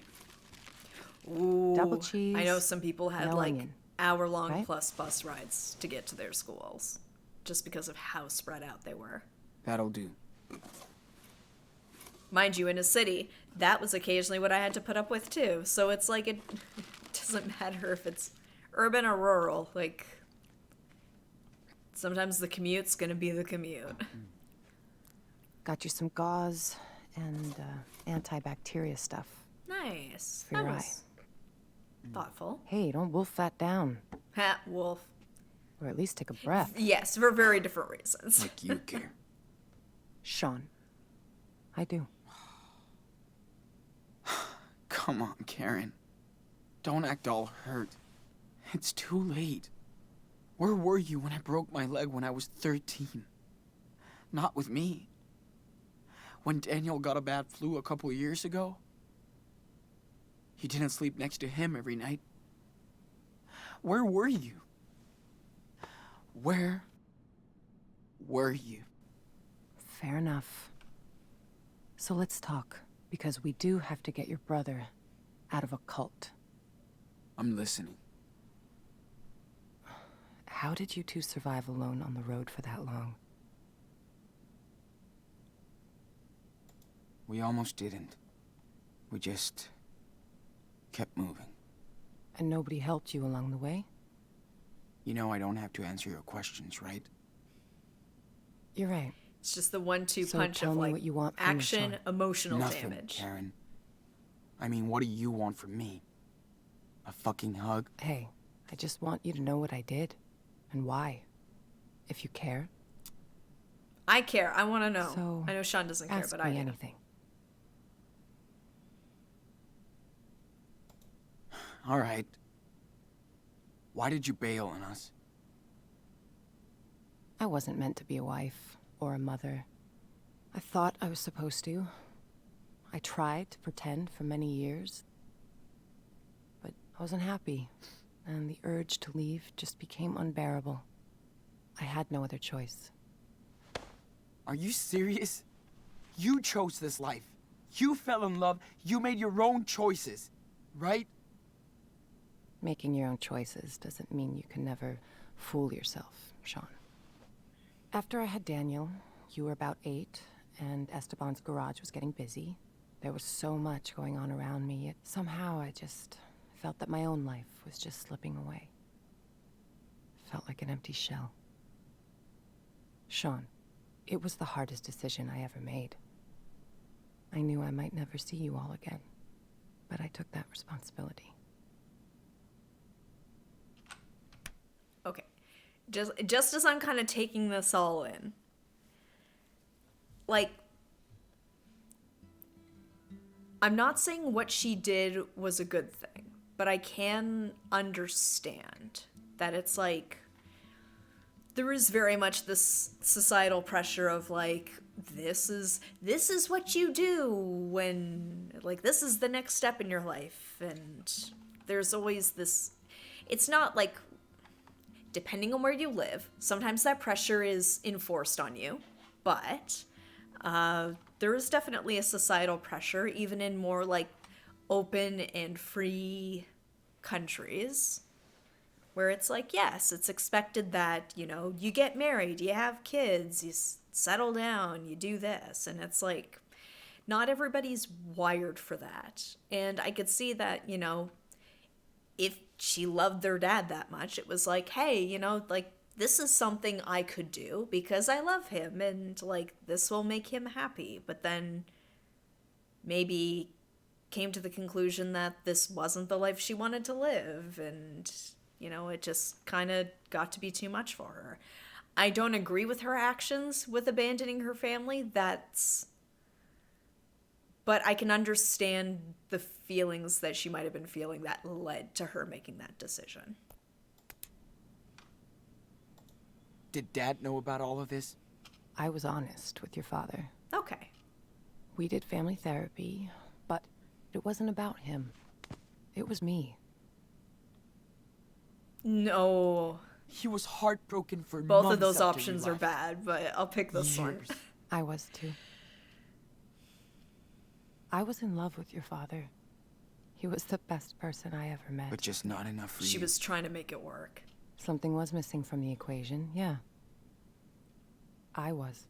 Ooh. Double cheese, I know some people had no like onion, hour-long right? plus bus rides to get to their schools, just because of how spread out they were. That'll do. Mind you, in a city, that was occasionally what I had to put up with too. So it's like, it doesn't matter if it's urban or rural. Like, sometimes the commute's gonna be the commute. Got you some gauze and antibacteria stuff. Nice. For That your was thoughtful. Hey, don't wolf that down. Ha, wolf. Or at least take a breath. Yes, for very different reasons. Like you care. Sean. I do. Come on, Karen. Don't act all hurt. It's too late. Where were you when I broke my leg when I was 13? Not with me. When Daniel got a bad flu a couple years ago, you didn't sleep next to him every night. Where were you? Where were you? Fair enough. So let's talk, because we do have to get your brother out of a cult. I'm listening. How did you two survive alone on the road for that long? We almost didn't. We just kept moving. And nobody helped you along the way? You know I don't have to answer your questions, right? You're right. It's just the 1-2 So punch tell of me like what you want from me, action, Sean. emotional Nothing, damage. Karen. I mean, what do you want from me? A fucking hug? Hey, I just want you to know what I did and why. If you care, I care. I want to know. So, I know Sean doesn't care, ask but me I do. anything. All right. Why did you bail on us? I wasn't meant to be a wife or a mother. I thought I was supposed to. I tried to pretend for many years. But I wasn't happy, and the urge to leave just became unbearable. I had no other choice. Are you serious? You chose this life. You fell in love. You made your own choices, right? Making your own choices doesn't mean you can never fool yourself, Sean. After I had Daniel, you were about 8, and Esteban's garage was getting busy. There was so much going on around me, yet somehow I just felt that my own life was just slipping away. Felt like an empty shell. Sean, it was the hardest decision I ever made. I knew I might never see you all again, but I took that responsibility. Okay. Just as I'm kind of taking this all in, like, I'm not saying what she did was a good thing, but I can understand that it's like, there is very much this societal pressure of like, this is what you do when, like, this is the next step in your life. And there's always this, it's not like, depending on where you live, sometimes that pressure is enforced on you, but there is definitely a societal pressure, even in more like open and free countries, where it's like, yes, it's expected that, you know, you get married, you have kids, you settle down, you do this. And it's like, not everybody's wired for that. And I could see that, you know, if she loved their dad that much, it was like, hey, you know, like, this is something I could do because I love him and, like, this will make him happy. But then maybe came to the conclusion that this wasn't the life she wanted to live, and, you know, it just kind of got to be too much for her. I don't agree with her actions with abandoning her family. But I can understand the feelings that she might have been feeling that led to her making that decision. Did Dad know about all of this? I was honest with your father. Okay. We did family therapy, but it wasn't about him. It was me. No. He was heartbroken for Both months of those after you options are left. bad, but I'll pick this one. Years. I was too. I was in love with your father. He was the best person I ever met. But just not enough for She you. was trying to make it work. Something was missing from the equation, yeah. I was.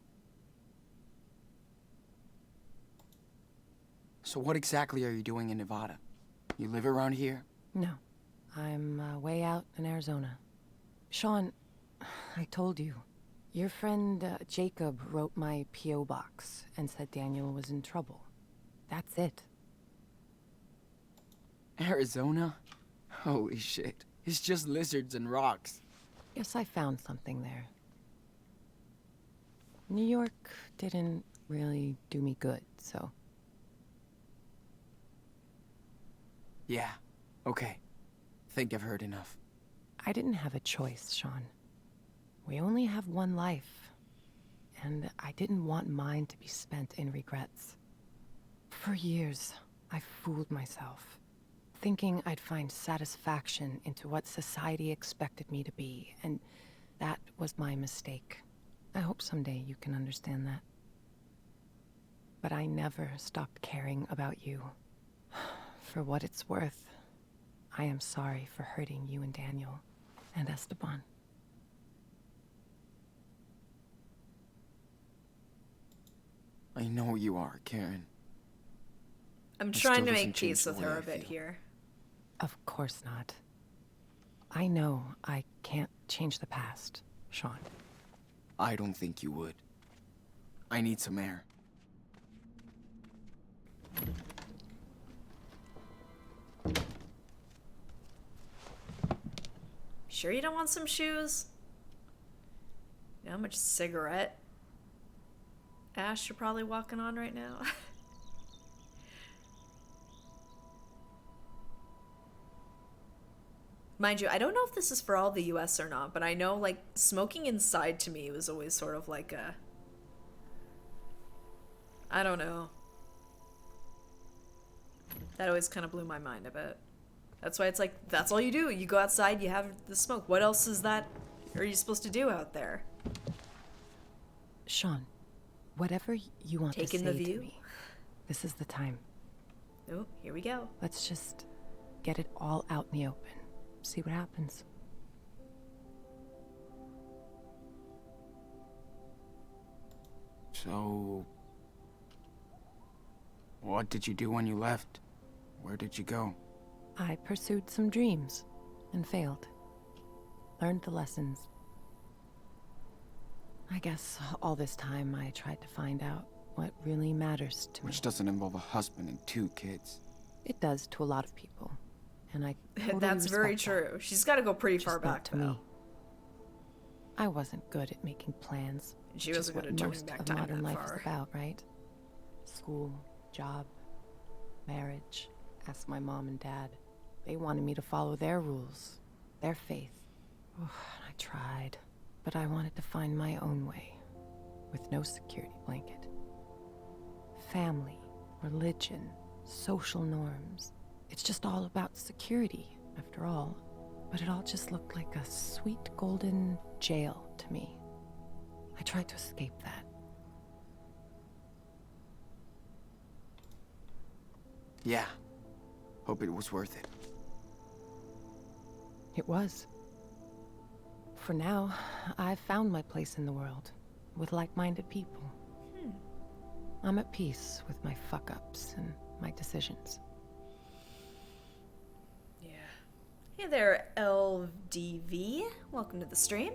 So what exactly are you doing in Nevada? You live around here? No. I'm way out in Arizona. Sean, I told you. Your friend Jacob wrote my P.O. box and said Daniel was in trouble. That's it. Arizona? Holy shit. It's just lizards and rocks. Guess I found something there. New York didn't really do me good, so... Yeah, okay. Think I've heard enough. I didn't have a choice, Sean. We only have one life, and I didn't want mine to be spent in regrets. For years, I fooled myself, thinking I'd find satisfaction into what society expected me to be, and that was my mistake. I hope someday you can understand that. But I never stopped caring about you. For what it's worth, I am sorry for hurting you and Daniel and Esteban. I know you are, Karen. I'm It trying still to doesn't make change peace the with way her I a bit feel. here. Of course not. I know I can't change the past, Sean. I don't think you would. I need some air. Sure you don't want some shoes? You know how much cigarette ash you're probably walking on right now? Mind you, I don't know if this is for all the US or not, but I know, like, smoking inside to me was always sort of like a... I don't know. That always kind of blew my mind a bit. That's why it's like, that's all you do. You go outside, you have the smoke. What else is that are you supposed to do out there? Sean, whatever you want Taking to the say view? to me, this is the time. Oh, here we go. Let's just get it all out in the open. See what happens. So, what did you do when you left? Where did you go? I pursued some dreams and failed. Learned the lessons. I guess all this time I tried to find out what really matters to me. Which doesn't involve a husband and 2 kids. It does to a lot of people. And I totally That's very respect that. true. She's got to go pretty Just far not back, to though. me. I wasn't good at making plans. She which wasn't is good what at turning most back of time modern that life far. is about, right? School, job, marriage. Ask my mom and dad. They wanted me to follow their rules, their faith. Oh, I tried, but I wanted to find my own way, with no security blanket. Family, religion, social norms. It's just all about security, after all. But it all just looked like a sweet golden jail to me. I tried to escape that. Yeah. Hope it was worth it. It was. For now, I've found my place in the world, with like-minded people. I'm at peace with my fuck-ups and my decisions. Yeah. Hey there, LDV. Welcome to the stream.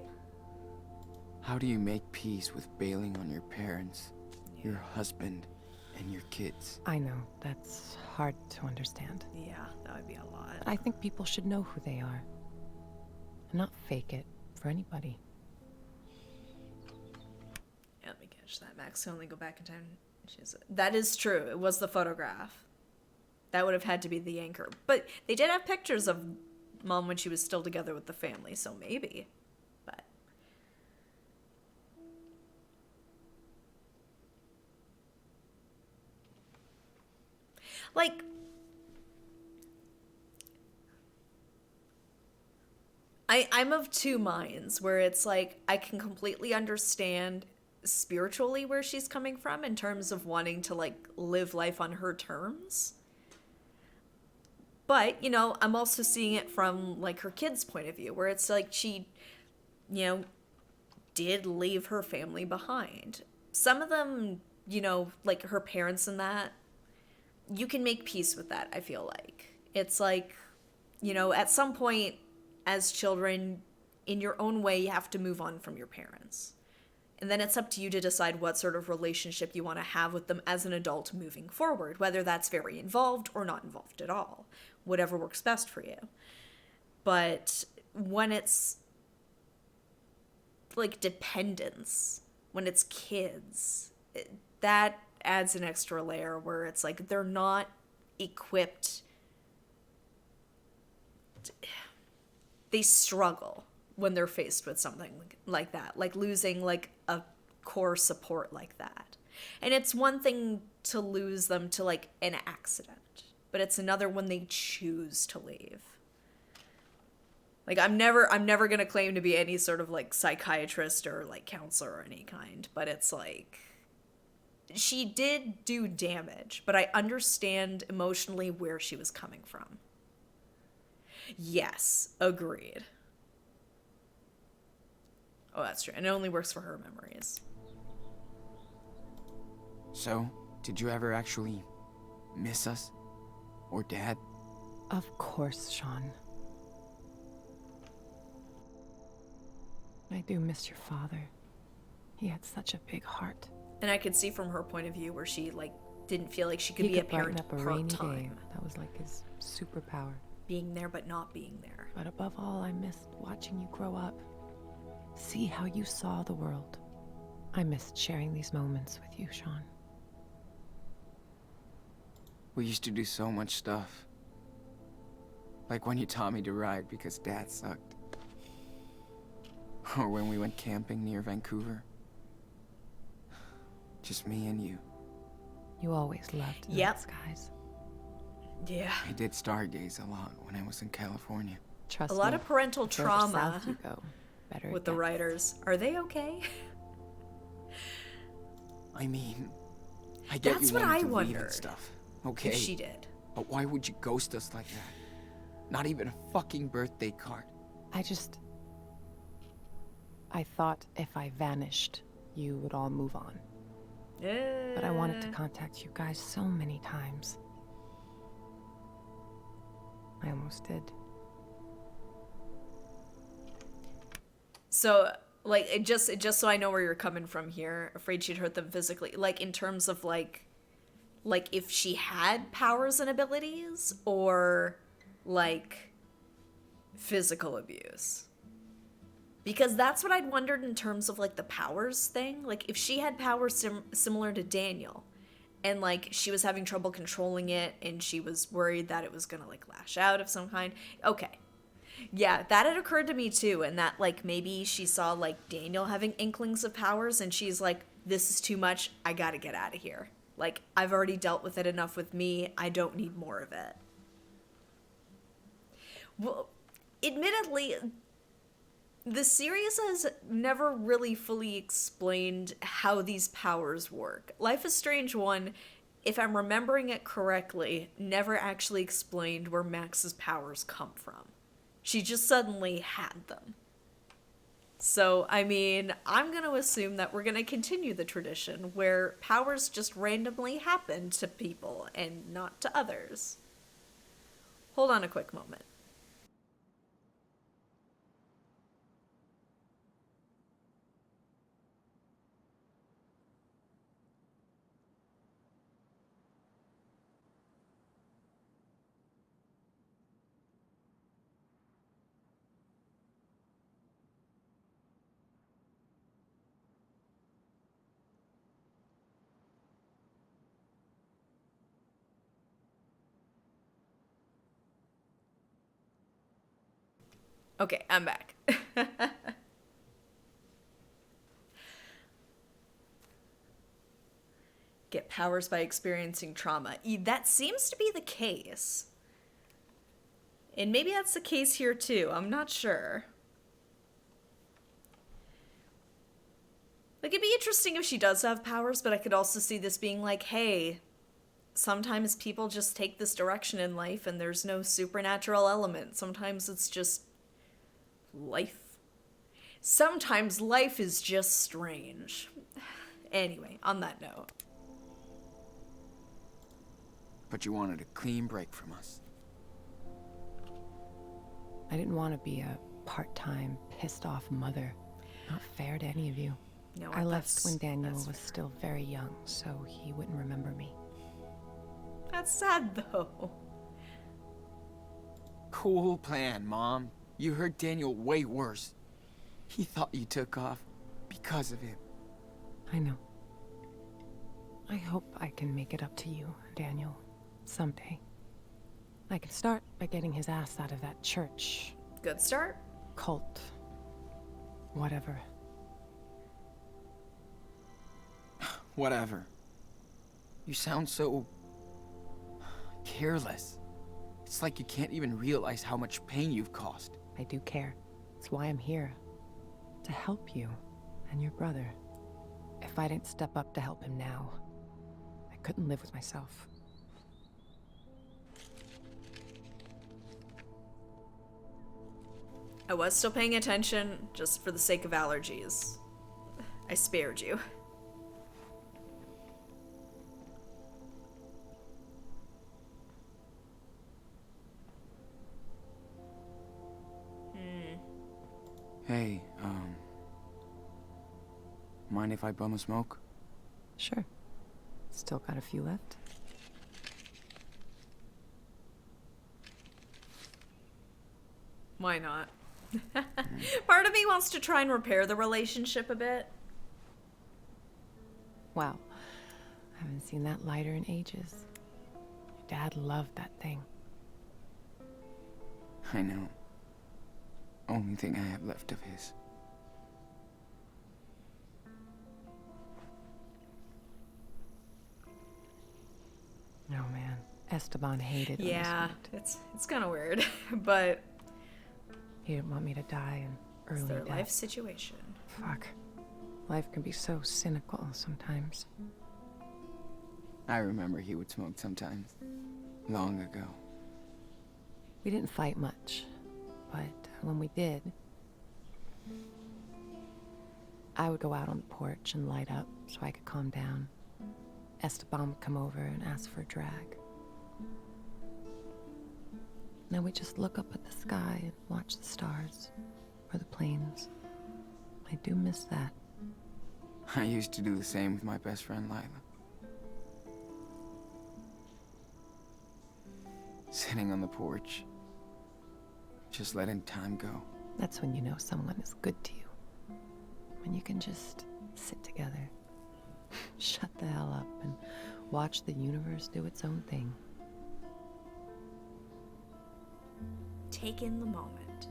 How do you make peace with bailing on your parents, your husband, and your kids? I know, that's hard to understand. Yeah, that would be a lot. But I think people should know who they are. And not fake it for anybody. Yeah, let me catch that. Max can only go back in time. That is true. It was the photograph. That would have had to be the anchor. But they did have pictures of Mom when she was still together with the family, so maybe. But like, I'm of 2 minds, where it's like I can completely understand spiritually where she's coming from in terms of wanting to like live life on her terms. But, you know, I'm also seeing it from like her kid's point of view, where it's like she, you know, did leave her family behind. Some of them, you know, like her parents and that, you can make peace with that, I feel like. It's like, you know, at some point as children, in your own way, you have to move on from your parents. And then it's up to you to decide what sort of relationship you want to have with them as an adult moving forward, whether that's very involved or not involved at all, whatever works best for you. But when it's like dependence, when it's kids, that adds an extra layer where it's like they're not equipped. They struggle when they're faced with something like that, like losing like a core support like that. And it's one thing to lose them to like an accident, but it's another when they choose to leave. Like I'm never going to claim to be any sort of like psychiatrist or like counselor or any kind, but it's like she did do damage, but I understand emotionally where she was coming from. Yes, agreed. Oh, that's true. And it only works for her memories. So, did you ever actually miss us? Or Dad? Of course, Sean. I do miss your father. He had such a big heart. And I could see from her point of view where she like didn't feel like she could He be a could brighten parent up a rainy day. part-time. That was like his superpower. Being there but not being there. But above all, I missed watching you grow up. See how you saw the world. I missed sharing these moments with you, Sean. We used to do so much stuff. Like when you taught me to ride because Dad sucked. Or when we went camping near Vancouver. Just me and you. You always loved night Yep. skies. Yeah. I did stargaze a lot when I was in California. Trust A lot me, of parental the further trauma south you go, better with it the gets. writers. Are they okay? I mean, I get That's you what wanted I to leave wondered. and stuff. Okay. If she did. But why would you ghost us like that? Not even a fucking birthday card. I thought if I vanished, you would all move on. But I wanted to contact you guys so many times. I almost did. So, like, it just so I know where you're coming from here, afraid she'd hurt them physically. Like, in terms of, like if she had powers and abilities, or, like, physical abuse. Because that's what I'd wondered in terms of, like, the powers thing. Like, if she had powers similar to Daniel, and, like, she was having trouble controlling it, and she was worried that it was gonna, like, lash out of some kind. Okay. Yeah, that had occurred to me, too, and that, like, maybe she saw, like, Daniel having inklings of powers, and she's like, this is too much, I gotta get out of here. Like, I've already dealt with it enough with me, I don't need more of it. Well, admittedly, the series has never really fully explained how these powers work. Life is Strange 1, if I'm remembering it correctly, never actually explained where Max's powers come from. She just suddenly had them. So, I mean, I'm going to assume that we're going to continue the tradition where powers just randomly happen to people and not to others. Hold on a quick moment. Okay, I'm back. Get powers by experiencing trauma. That seems to be the case. And maybe that's the case here too. I'm not sure. Like, it'd be interesting if she does have powers, but I could also see this being like, hey, sometimes people just take this direction in life and there's no supernatural element. Sometimes it's just life. Sometimes life is just strange. Anyway, on that note. But you wanted a clean break from us. I didn't want to be a part-time, pissed-off mother. Not fair to any of you. No, I left when Daniel that's was fair. still very young, so he wouldn't remember me. That's sad, though. Cool plan, Mom. You hurt Daniel way worse. He thought you took off because of him. I know. I hope I can make it up to you, Daniel, someday. I can start by getting his ass out of that church, Good start. cult, whatever. Whatever. You sound so careless. It's like you can't even realize how much pain you've caused. I do care. It's why I'm here. To help you and your brother. If I didn't step up to help him now, I couldn't live with myself. I was still paying attention, just for the sake of allergies. I spared you. Hey, mind if I bum a smoke? Sure. Still got a few left. Why not? Part of me wants to try and repair the relationship a bit. Wow. I haven't seen that lighter in ages. Your dad loved that thing. I know. Only thing I have left of his. Oh man, Esteban hated when I Yeah, smoked. it's kind of weird, but He didn't want me to die, and early It's their death. life situation. Fuck. Life can be so cynical sometimes. I remember he would smoke sometimes. Long ago. We didn't fight much, but when we did, I would go out on the porch and light up so I could calm down. Esteban would come over and ask for a drag. Now we just look up at the sky and watch the stars or the planes. I do miss that. I used to do the same with my best friend Lila. Sitting on the porch, just letting time go. That's when you know someone is good to you. When you can just sit together, shut the hell up, and watch the universe do its own thing. Take in the moment.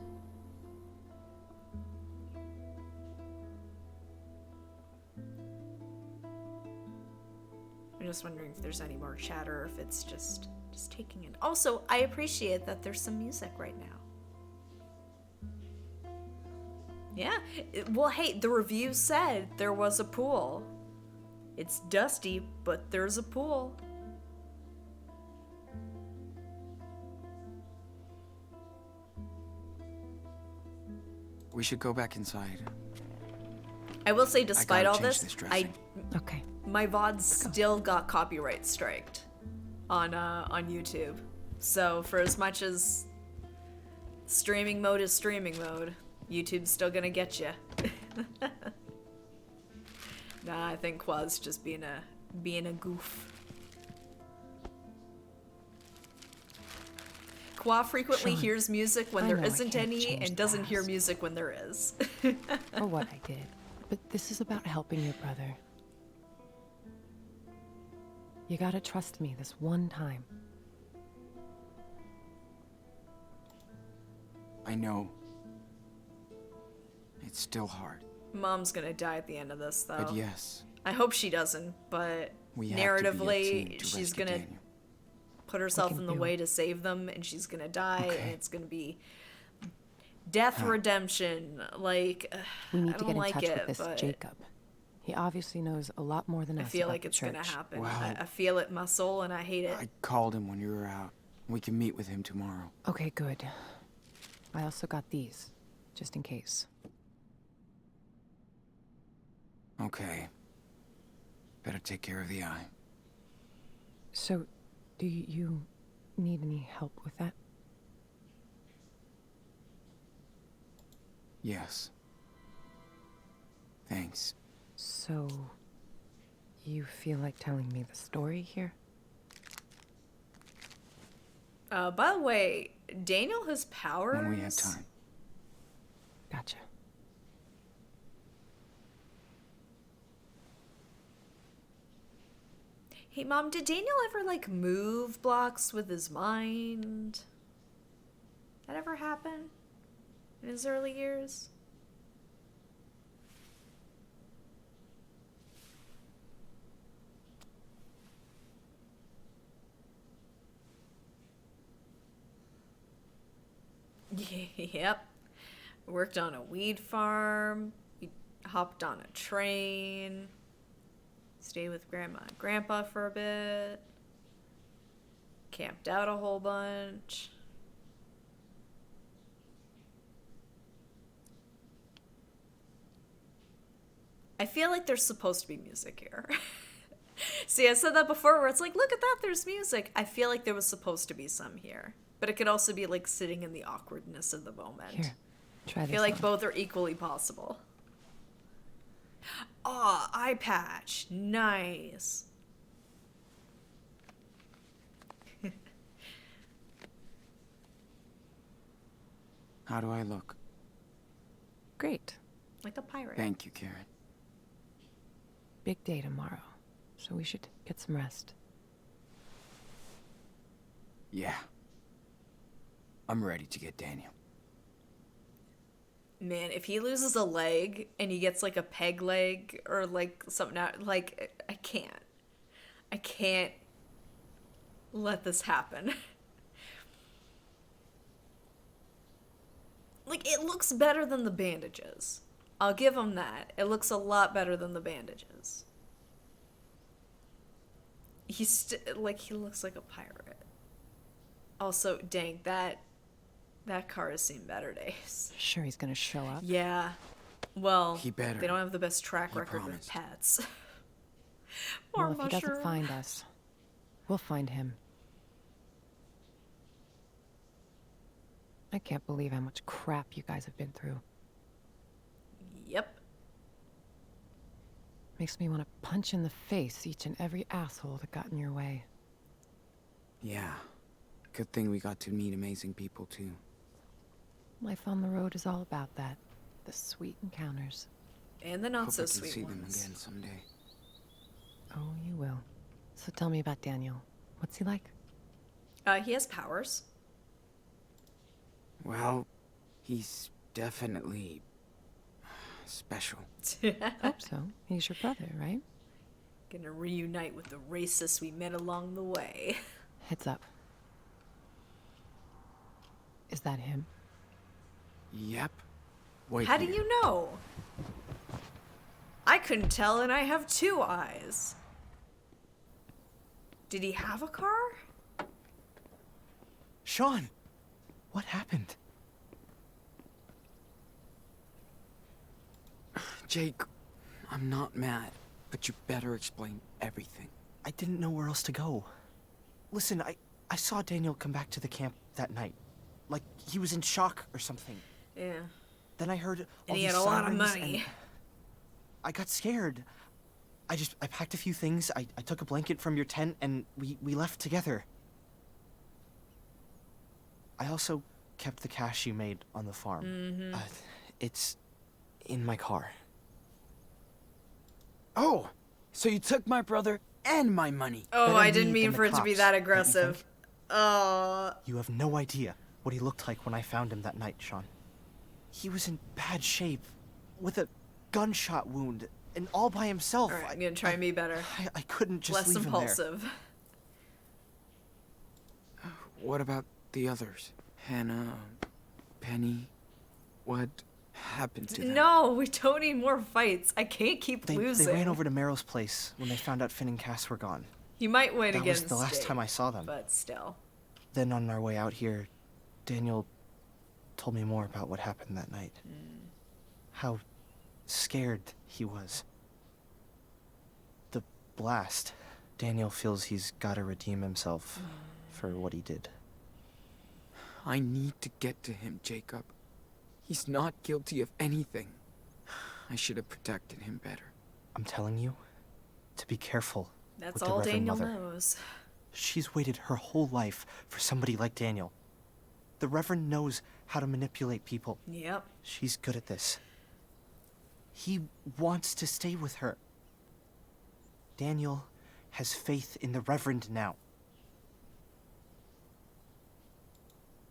I'm just wondering if there's any more chatter or if it's just taking it. Also, I appreciate that there's some music right now. Yeah. Well, hey, the review said there was a pool. It's dusty, but there's a pool. We should go back inside. I will say, despite gotta all change this, this dressing. Okay. my VOD still got copyright striked on YouTube. So for as much as streaming mode is streaming mode, YouTube's still gonna get you. Nah, I think Qua's just being a goof. Qua frequently Sean, hears music when I there know I isn't can't any change and the doesn't hear past. music when there is. For what I did. But this is about helping your brother. You gotta trust me this one time. I know. It's still hard. Mom's gonna die at the end of this, though. But yes, I hope she doesn't, but we have to be a team narratively, to she's rescue gonna Daniel. put herself can in the do way it. to save them, and she's gonna die, Okay. and it's gonna be death redemption. Like, We need I to don't get in like touch it, with this but Jacob. He obviously knows a lot more than I us feel about like the it's gonna church. happen. Wow. I feel it in my soul, and I hate it. I called him when you were out. We can meet with him tomorrow. Okay, good. I also got these, just in case. Okay. Better take care of the eye. So, do you need any help with that? Yes. Thanks. So, you feel like telling me the story here? By the way, Daniel has powers. When we have time. Gotcha. Hey, Mom, did Daniel ever, like, move blocks with his mind? That ever happen in his early years? Yep. Worked on a weed farm. We hopped on a train. Stayed with Grandma and Grandpa for a bit. Camped out a whole bunch. I feel like there's supposed to be music here. See, I said that before where it's like, look at that, there's music. I feel like there was supposed to be some here. But it could also be like sitting in the awkwardness of the moment. Here, try I this feel like on. both are equally possible. Aw, eye patch. Nice. How do I look? Great. Like a pirate. Thank you, Karen. Big day tomorrow, so we should get some rest. Yeah. I'm ready to get Daniel. Man, if he loses a leg and he gets like a peg leg or like something out, like, I can't. I can't let this happen. Like, it looks better than the bandages. I'll give him that. It looks a lot better than the bandages. He looks like a pirate. Also, dang, that car has seen better days. Sure he's gonna show up? Yeah. Well, He better. they don't have the best track He record with promised. pets. Or Well, if he doesn't mushroom. find us, we'll find him. I can't believe how much crap you guys have been through. Yep. Makes me want to punch in the face each and every asshole that got in your way. Yeah. Good thing we got to meet amazing people, too. Life on the road is all about that. The sweet encounters. And the not Hope so I can sweet see them ones. again someday. Oh, you will. So tell me about Daniel. What's he like? He has powers. Well, he's definitely special. Hope so. He's your brother, right? Gonna reunite with the racists we met along the way. Heads up. Is that him? Yep. Wait How do here. you know? I couldn't tell, and I have 2 eyes. Did he have a car? Sean! What happened? Jake, I'm not mad, but you better explain everything. I didn't know where else to go. Listen, I saw Daniel come back to the camp that night. Like he was in shock or something. Yeah. Then I heard all And he these had a lot of sirens money. and I got scared. I packed a few things, I took a blanket from your tent, and we left together. I also kept the cash you made on the farm. It's in my car. Oh, so you took my brother and my money. Oh, Better I me didn't mean than the for it to be cops, that don't you aggressive. think? Oh. You have no idea what he looked like when I found him that night, Sean. He was in bad shape, with a gunshot wound, and all by himself. Alright, I'm gonna try and be better. I couldn't just Less leave him there. impulsive. What about the others? Hannah, Penny? What happened to them? No, we don't need more fights. I can't keep They losing. ran over to Meryl's place when they found out Finn and Cass were gone. You might win That was against the last Jake, time I saw them. but still. Then on our way out here, Daniel told me more about what happened that night. How scared he was. The blast. Daniel feels he's gotta redeem himself for what he did. I need to get to him, Jacob. He's not guilty of anything. I should have protected him better. I'm telling you to be careful That's with the all Reverend Daniel Mother. knows. She's waited her whole life for somebody like Daniel. The Reverend knows how to manipulate people. Yep. She's good at this. He wants to stay with her. Daniel has faith in the Reverend now.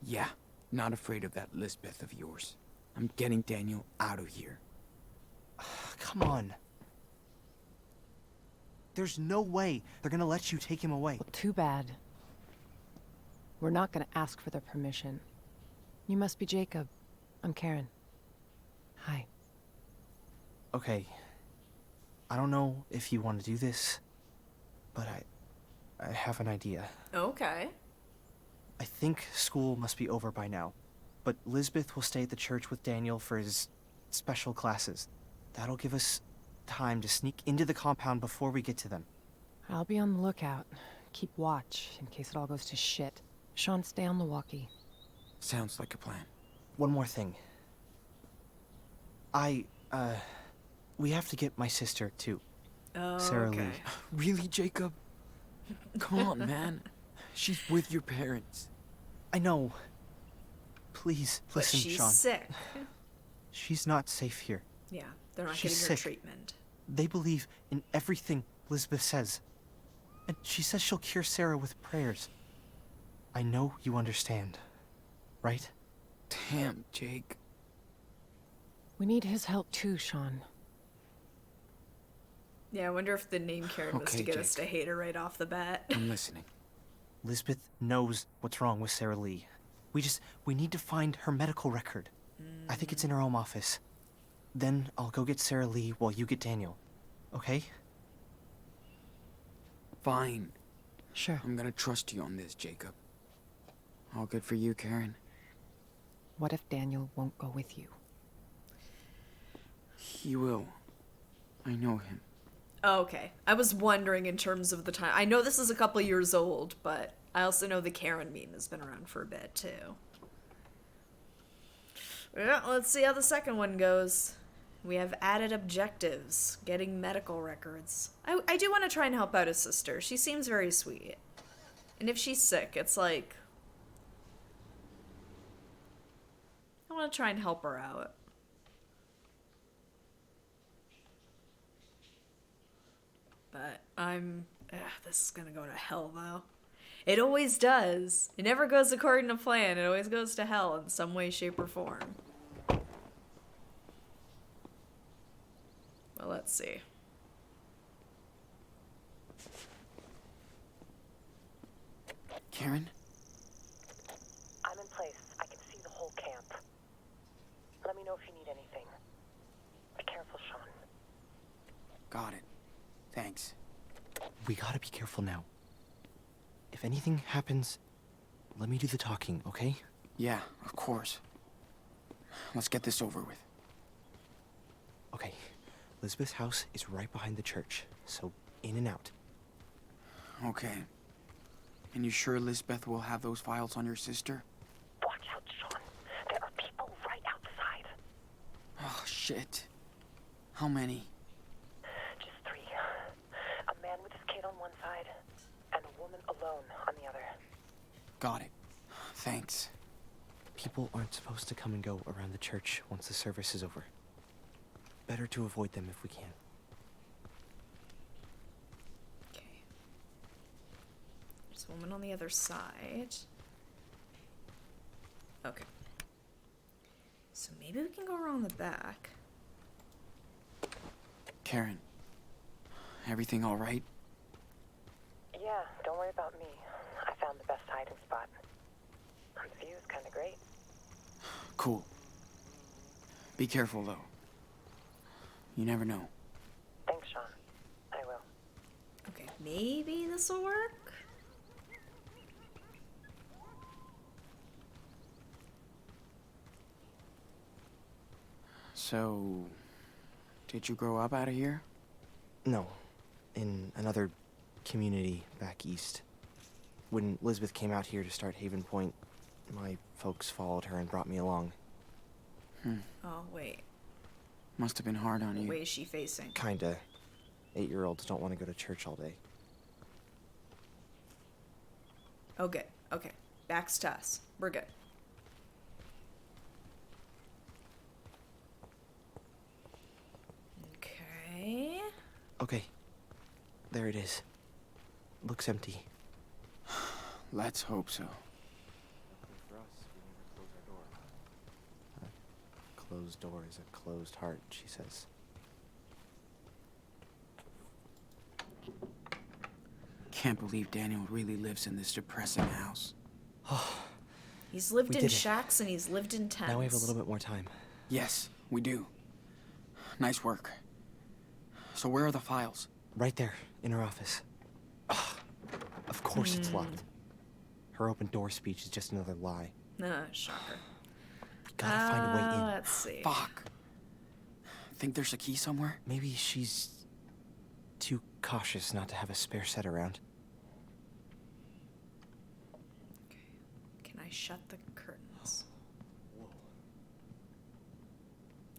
Yeah, not afraid of that Lisbeth of yours. I'm getting Daniel out of here. Come on. There's no way they're gonna let you take him away. Well, too bad. We're not gonna ask for their permission. You must be Jacob. I'm Karen. Hi. Okay. I don't know if you want to do this, but I have an idea. Okay. I think school must be over by now, but Lisbeth will stay at the church with Daniel for his special classes. That'll give us time to sneak into the compound before we get to them. I'll be on the lookout. Keep watch in case it all goes to shit. Sean, stay on the walkie. Sounds like a plan. One more thing. We have to get my sister, too. Oh, Sarah okay. Lee. Really, Jacob? Come on, man. She's with your parents. I know. Please, But listen, she's Sean. sick. She's not safe here. Yeah, they're not She's getting her sick. treatment. They believe in everything Lisbeth says. And she says she'll cure Sarah with prayers. I know you understand, right? Damn, Jake. We need his help too, Sean. Yeah, I wonder if the name Karen was to Okay, get us to Jake. hate her right off the bat. I'm listening. Lisbeth knows what's wrong with Sarah Lee. We need to find her medical record. I think it's in her home office. Then I'll go get Sarah Lee while you get Daniel. Okay? Fine. Sure. I'm gonna trust you on this, Jacob. All good for you, Karen. What if Daniel won't go with you? He will. I know him. Okay. I was wondering in terms of the time. I know this is a couple years old, but I also know the Karen meme has been around for a bit, too. Yeah, let's see how the second one goes. We have added objectives, getting medical records. I do want to try and help out his sister. She seems very sweet. And if she's sick, it's like... I want to try and help her out. But this is gonna go to hell, though. It always does. It never goes according to plan. It always goes to hell in some way, shape, or form. Well, let's see. Karen? I'm in place. I can see the whole camp. Let me know if you need anything. Be careful, Sean. Got it. Thanks. We gotta be careful now. If anything happens, let me do the talking, okay? Yeah, of course. Let's get this over with. Okay. Elizabeth's house is right behind the church, so in and out. Okay. And you sure Lisbeth will have those files on your sister? Watch out, Sean. There are people right outside. Oh, shit. How many? Just 3. A man with his kid on one side, and a woman alone on the other. Got it. Thanks. People aren't supposed to come and go around the church once the service is over. Better to avoid them if we can. Okay. There's a woman on the other side. Okay. So maybe we can go around the back. Karen, everything all right? Yeah, don't worry about me. I found the best hiding spot. The view is kind of great. Cool. Be careful, though. You never know. Thanks, Sean. I will. Okay, maybe this will work? So, did you grow up out of here? No, in another community back east. When Elizabeth came out here to start Haven Point, my folks followed her and brought me along. Oh, wait. Must have been hard on What you. way is she facing? Kinda. 8-year-olds don't want to go to church all day. Oh, good. Okay. Back's to us. We're good. Okay. Okay. There it is. Looks empty. Let's hope so. For us, we never close our door. A closed door is a closed heart, she says. Can't believe Daniel really lives in this depressing house. He's lived We in did it. shacks and he's lived in tents. Now we have a little bit more time. Yes, we do. Nice work. So where are the files? Right there, in her office. Ugh, of course it's locked. Her open door speech is just another lie. Shocker. We gotta find a way in. Let's see. Fuck. Think there's a key somewhere? Maybe she's too cautious not to have a spare set around. Can I shut the curtains?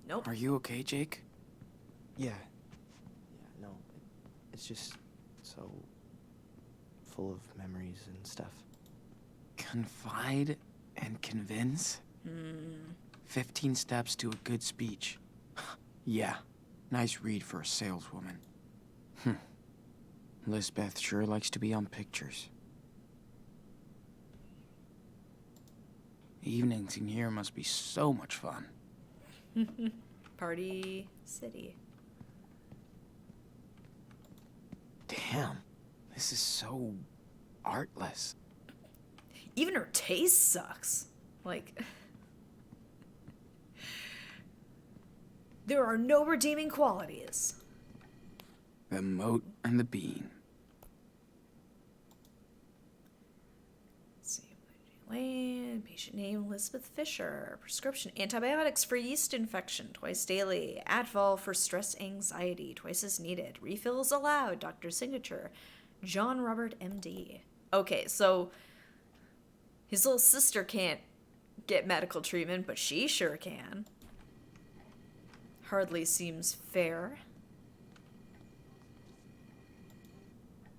Nope. Are you okay, Jake? Yeah. Yeah, no. It's just so full of memories and stuff. Confide and convince? 15 steps to a good speech. Yeah, nice read for a saleswoman. Lisbeth sure likes to be on pictures. Evenings in here must be so much fun. Party City. Damn, this is so artless. Even her taste sucks. Like, There are no redeeming qualities. The moat and the bean. Let's see. Lane, patient name Elizabeth Fisher. Prescription antibiotics for yeast infection twice daily. Advil for stress anxiety twice as needed. Refills allowed. Doctor's signature. John Robert, MD. Okay, so his little sister can't get medical treatment, but she sure can. Hardly seems fair.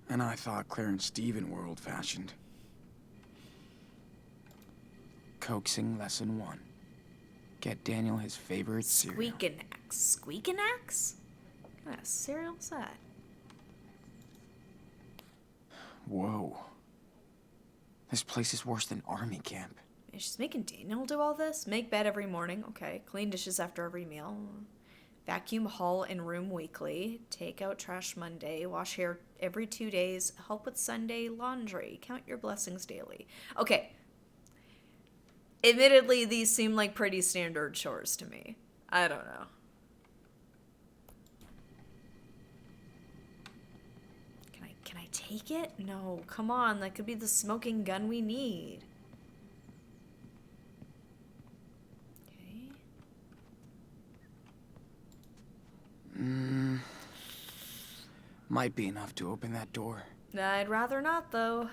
And I thought Claire and Steven were old-fashioned. Coaxing lesson 1. Get Daniel his favorite cereal. Squeakinax. Squeakinax? What kind of cereal is that? Whoa. This place is worse than army camp. She's making Daniel do all this? Make bed every morning, okay. Clean dishes after every meal. Vacuum hall and room weekly. Take out trash Monday. Wash hair every 2 days. Help with Sunday laundry. Count your blessings daily. Okay. Admittedly, these seem like pretty standard chores to me. I don't know. Can I take it? No, come on. That could be the smoking gun we need. Might be enough to open that door. I'd rather not, though.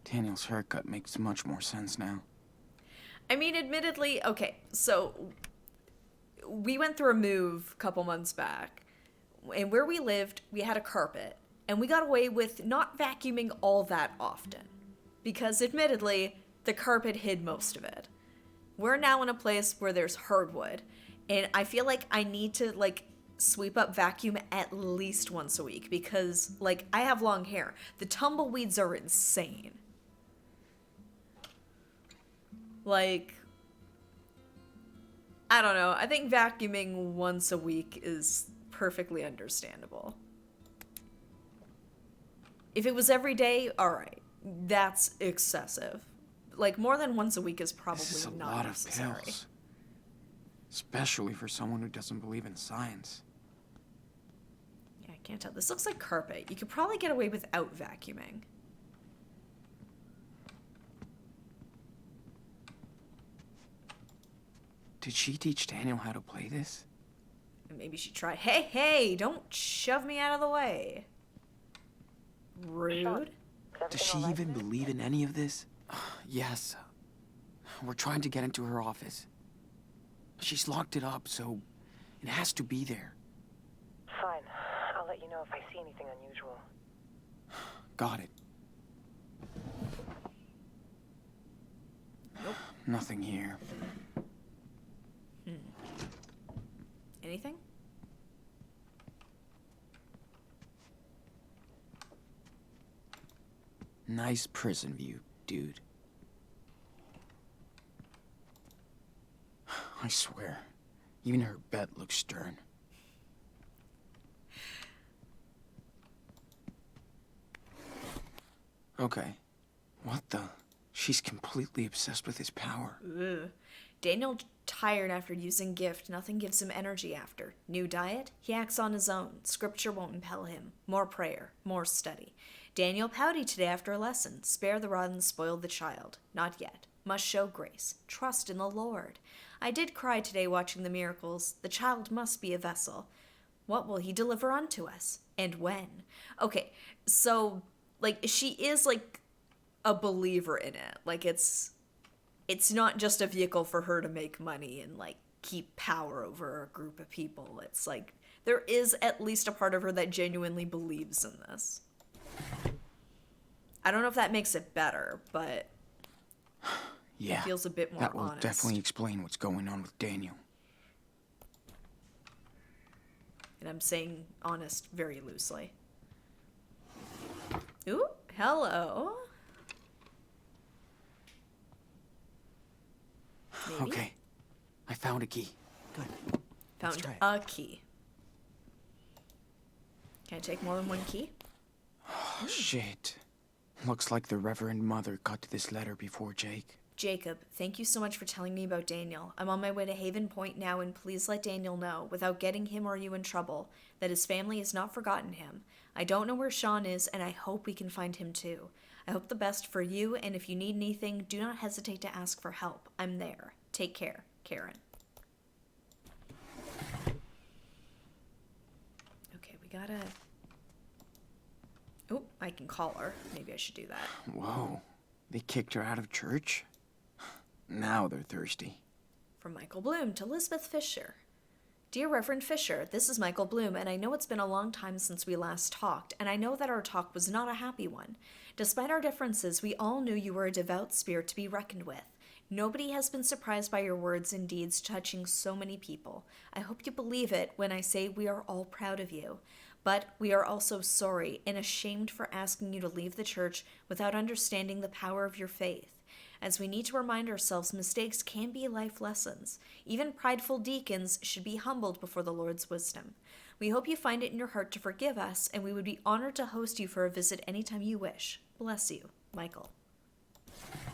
Daniel's haircut makes much more sense now. I mean, admittedly, okay, so we went through a move a couple months back, and where we lived, we had a carpet, and we got away with not vacuuming all that often, because admittedly, the carpet hid most of it. We're now in a place where there's hardwood, and I feel like I need to, like, sweep up vacuum at least once a week, because, like, I have long hair. The tumbleweeds are insane. Like, I don't know. I think vacuuming once a week is perfectly understandable. If it was every day, alright. That's excessive. Like, more than once a week is probably This is a not lot necessary. of pills. Especially for someone who doesn't believe in science. Yeah, I can't tell. This looks like carpet. You could probably get away without vacuuming. Did she teach Daniel how to play this? And maybe she tried. Hey, don't shove me out of the way. Rude. Does she even believe in any of this? Yes. We're trying to get into her office. She's locked it up, so it has to be there. Fine. I'll let you know if I see anything unusual. Got it. Nope. Nothing here. Anything? Nice prison view, dude. I swear, even her bed looks stern. Okay. What the? She's completely obsessed with his power. Ugh. Daniel tired after using gift. Nothing gives him energy after. New diet? He acts on his own. Scripture won't impel him. More prayer. More study. Daniel pouty today after a lesson. Spare the rod and spoil the child. Not yet. Must show grace. Trust in the Lord. I did cry today watching the miracles. The child must be a vessel. What will he deliver unto us? And when? Okay, so, like, she is, like, a believer in it. Like, it's not just a vehicle for her to make money and, like, keep power over a group of people. It's like, there is at least a part of her that genuinely believes in this. I don't know if that makes it better, but Yeah, it feels a bit more that will honest. definitely explain what's going on with Daniel. And I'm saying honest very loosely. Ooh, hello. Maybe? Okay, I found a key. Good. Found try it. a key. Can I take more than one key? Oh, shit. Looks like the Reverend Mother got to this letter before Jake. Jacob, thank you so much for telling me about Daniel. I'm on my way to Haven Point now, and please let Daniel know, without getting him or you in trouble, that his family has not forgotten him. I don't know where Sean is, and I hope we can find him too. I hope the best for you, and if you need anything, do not hesitate to ask for help. I'm there. Take care, Karen. Okay, we gotta... Oh, I can call her. Maybe I should do that. Whoa. They kicked her out of church? Now they're thirsty. From Michael Bloom to Lisbeth Fisher. Dear Reverend Fisher, this is Michael Bloom, and I know it's been a long time since we last talked, and I know that our talk was not a happy one. Despite our differences, we all knew you were a devout spirit to be reckoned with. Nobody has been surprised by your words and deeds touching so many people. I hope you believe it when I say we are all proud of you. But we are also sorry and ashamed for asking you to leave the church without understanding the power of your faith. As we need to remind ourselves, mistakes can be life lessons. Even prideful deacons should be humbled before the Lord's wisdom. We hope you find it in your heart to forgive us, and we would be honored to host you for a visit anytime you wish. Bless you, Michael.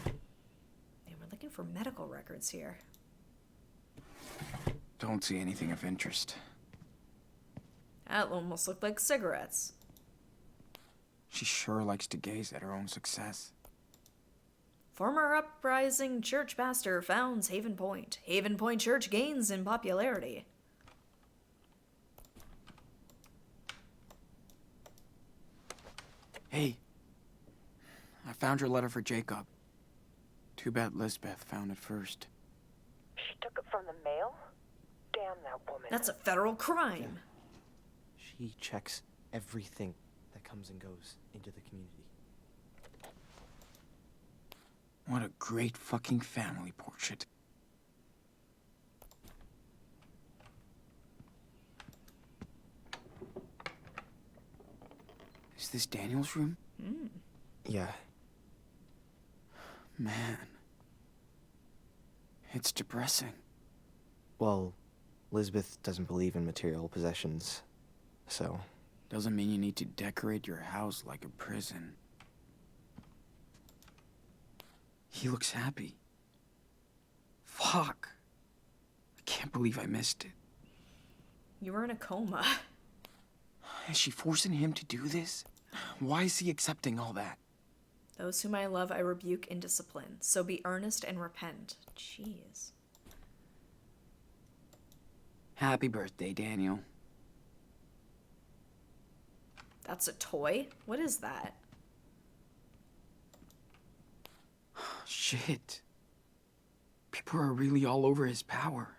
And we're looking for medical records here. Don't see anything of interest. That almost looked like cigarettes. She sure likes to gaze at her own success. Former uprising church pastor founds Haven Point. Haven Point Church gains in popularity. Hey, I found your letter for Jacob. Too bad Lisbeth found it first. She took it from the mail? Damn that woman. That's a federal crime. She checks everything that comes and goes into the community. What a great fucking family portrait. Is this Daniel's room? Yeah. Man. It's depressing. Well, Lisbeth doesn't believe in material possessions, so... Doesn't mean you need to decorate your house like a prison. He looks happy. Fuck. I can't believe I missed it. You were in a coma. Is she forcing him to do this? Why is he accepting all that? Those whom I love I rebuke and discipline, so be earnest and repent. Jeez. Happy birthday, Daniel. That's a toy? What is that? Shit. People are really all over his power.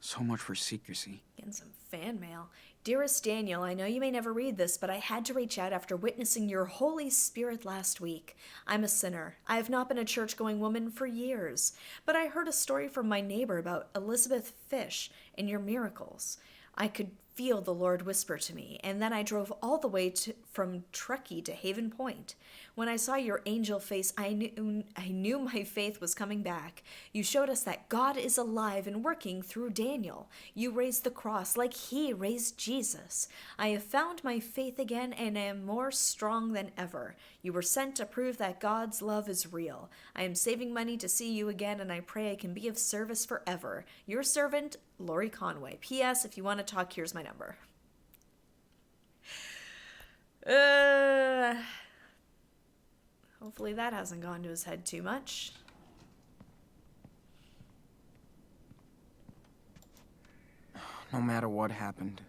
So much for secrecy. Getting some fan mail. Dearest Daniel, I know you may never read this, but I had to reach out after witnessing your Holy Spirit last week. I'm a sinner. I have not been a church-going woman for years, but I heard a story from my neighbor about Elizabeth Fish and your miracles. I could feel the Lord whisper to me, and then I drove all the way from Truckee to Haven Point. When I saw your angel face, I knew my faith was coming back. You showed us that God is alive and working through Daniel. You raised the cross like he raised Jesus. I have found my faith again and am more strong than ever. You were sent to prove that God's love is real. I am saving money to see you again, and I pray I can be of service forever. Your servant, Lori Conway. P.S. If you want to talk, here's my number. Hopefully that hasn't gone to his head too much. No matter what happened,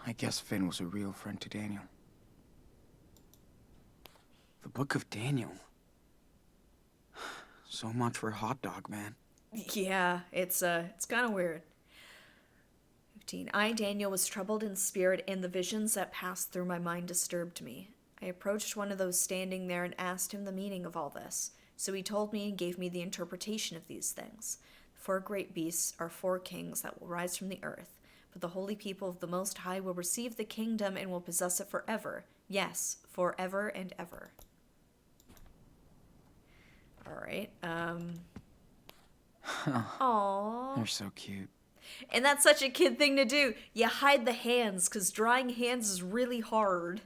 I guess Finn was a real friend to Daniel. The Book of Daniel. So much for Hot Dog Man. Yeah, it's kind of weird. 15. I, Daniel, was troubled in spirit, and the visions that passed through my mind disturbed me. I approached one of those standing there and asked him the meaning of all this. So he told me and gave me the interpretation of these things. The 4 great beasts are 4 kings that will rise from the earth, but the holy people of the Most High will receive the kingdom and will possess it forever. Yes, forever and ever. Alright, Aww. They're so cute. And that's such a kid thing to do. You hide the hands, because drawing hands is really hard.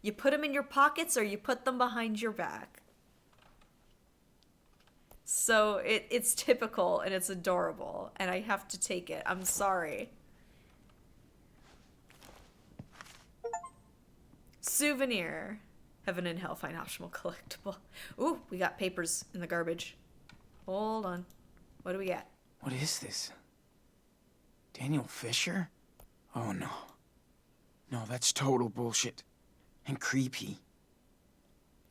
You put them in your pockets or you put them behind your back. So it's typical and it's adorable, and I have to take it. I'm sorry. Souvenir. Heaven and Hell, find optional collectible. Ooh, we got papers in the garbage. Hold on. What do we got? What is this? Daniel Fisher? Oh no. No, that's total bullshit. And creepy.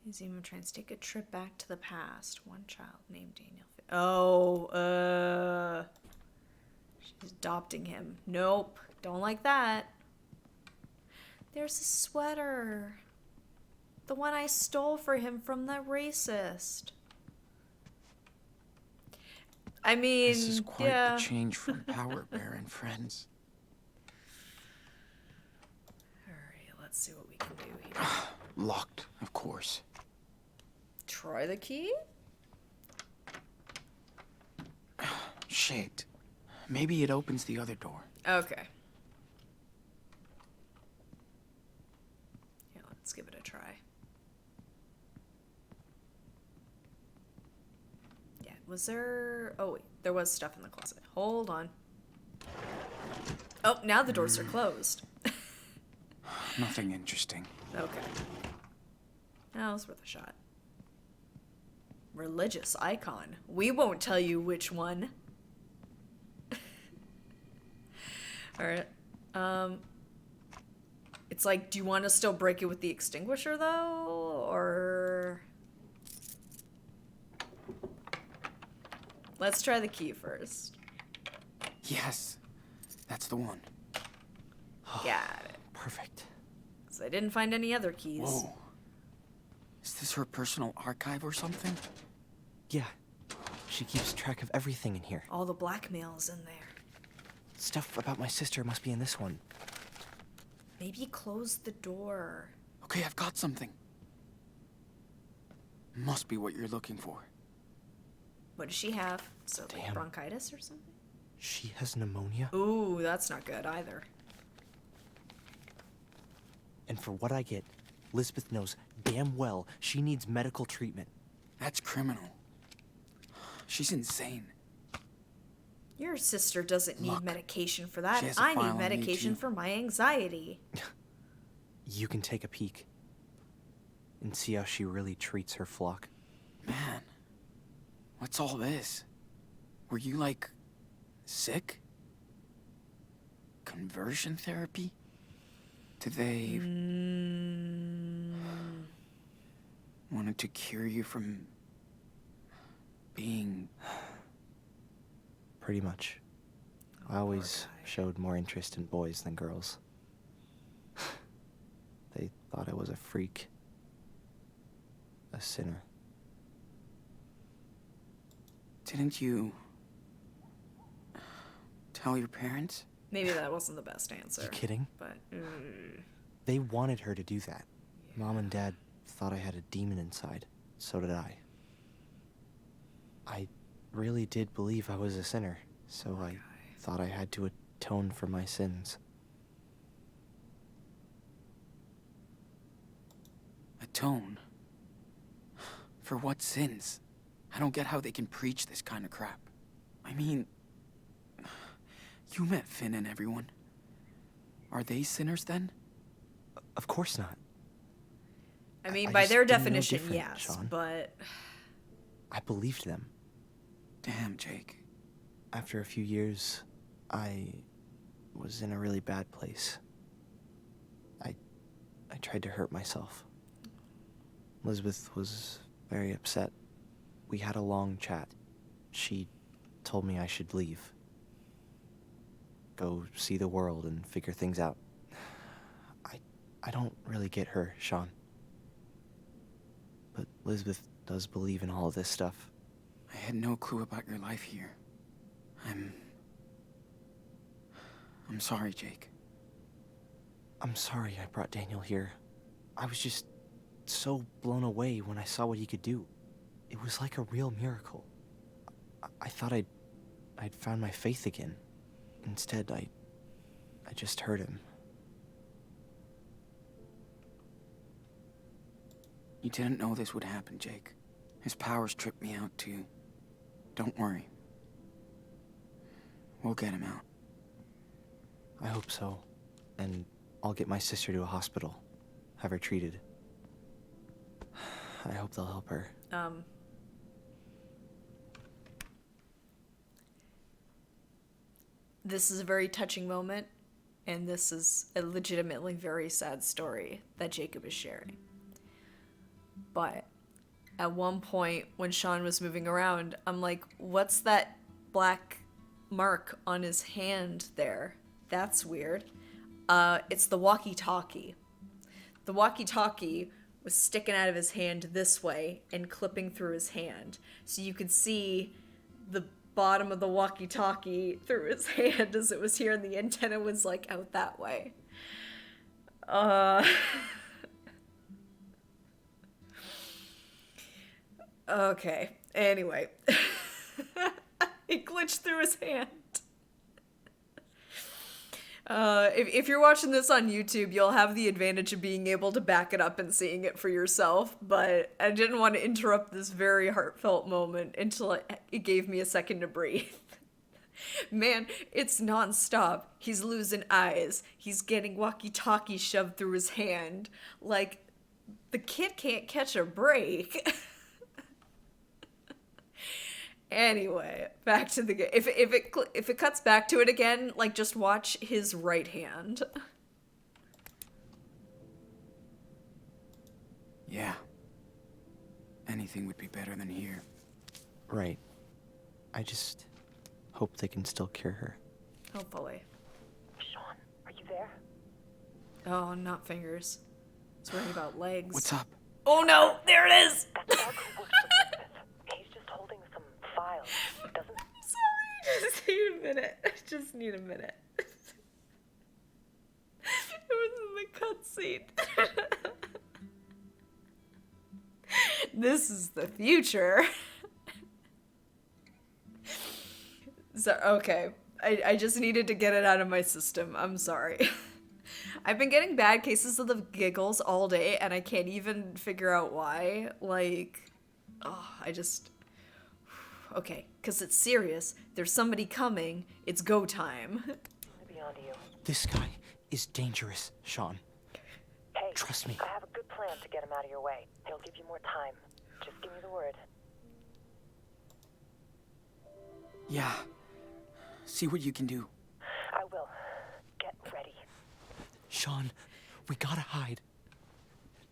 Museum of Trance. Take a trip back to the past. One child named Daniel. Oh, she's adopting him. Nope. Don't like that. There's a sweater. The one I stole for him from that racist. I mean, This is quite yeah. the change from Power Bear and Friends. Alright, let's see what we can do here. Locked, of course. Try the key? Shit. Maybe it opens the other door. Okay. Yeah, let's give it a try. Yeah, was there... Oh, wait. There was stuff in the closet. Hold on. Oh, now the doors are closed. Nothing interesting. Okay. That was worth a shot. Religious icon. We won't tell you which one. Alright. It's like, do you want to still break it with the extinguisher, though? Or... Let's try the key first. Yes. That's the one. Got it. Perfect. 'Cause I didn't find any other keys. Whoa. Is this her personal archive or something? Yeah. She keeps track of everything in here. All the blackmail's in there. Stuff about my sister must be in this one. Maybe close the door. Okay, I've got something. Must be what you're looking for. What does she have? So, like, Damn. bronchitis or something? She has pneumonia? Ooh, that's not good either. And for what I get, Lisbeth knows damn well she needs medical treatment. That's criminal. She's insane. Your sister doesn't need Look, medication for that. she has a I file need on medication you, too. for my anxiety. You can take a peek and see how she really treats her flock. Man, what's all this? Were you, like, sick? Conversion therapy? Did they wanted to cure you from being... Pretty much. I always showed more interest in boys than girls. They thought I was a freak. A sinner. Didn't you tell your parents? Maybe that wasn't the best answer. You kidding? But, They wanted her to do that. Mom and Dad thought I had a demon inside. So did I. I really did believe I was a sinner, so I thought I had to atone for my sins. Atone? For what sins? I don't get how they can preach this kind of crap. I mean, you met Finn and everyone. Are they sinners then? Of course not. I mean, I by just their didn't know definition, different, yes, Sean. but... I believed them. Damn, Jake. After a few years, I was in a really bad place. I tried to hurt myself. Elizabeth was very upset. We had a long chat. She told me I should leave. Go see the world and figure things out. I don't really get her, Sean. But Elizabeth does believe in all of this stuff. I had no clue about your life here. I'm sorry, Jake. I'm sorry I brought Daniel here. I was just so blown away when I saw what he could do. It was like a real miracle. I thought I'd found my faith again. Instead, I just hurt him. You didn't know this would happen, Jake. His powers tripped me out, too. Don't worry. We'll get him out. I hope so. And I'll get my sister to a hospital. Have her treated. I hope they'll help her. This is a very touching moment, and this is a legitimately very sad story that Jacob is sharing. But at one point, when Sean was moving around, I'm like, what's that black mark on his hand there? That's weird. It's the walkie-talkie. The walkie-talkie was sticking out of his hand this way and clipping through his hand. So you could see the bottom of the walkie-talkie through his hand as it was here, and the antenna was like out that way. Okay. Anyway. It glitched through his hand. If you're watching this on YouTube, you'll have the advantage of being able to back it up and seeing it for yourself, but I didn't want to interrupt this very heartfelt moment until it gave me a second to breathe. Man, it's nonstop. He's losing eyes. He's getting walkie-talkie shoved through his hand. Like, the kid can't catch a break. Anyway, back to the game. If it cuts back to it again, like, just watch his right hand. Yeah. Anything would be better than here. Right. I just hope they can still cure her. Hopefully. Sean, are you there? Oh, not fingers. It's worrying about legs. What's up? Oh no! There it is! That dog who works for Elizabeth. He's just holding some files. Doesn't... Sorry, just need a minute. I just need a minute. It was in the cutscene. This is the future. So, okay. I just needed to get it out of my system. I'm sorry. I've been getting bad cases of the giggles all day, and I can't even figure out why. Like, oh, okay, because it's serious. There's somebody coming. It's go time. I'm gonna be on to you. This guy is dangerous, Sean. Hey, Trust me. I have a good plan to get him out of your way. He'll give you more time. Just give me the word. Yeah. See what you can do. I will. Get ready. Sean, we gotta hide.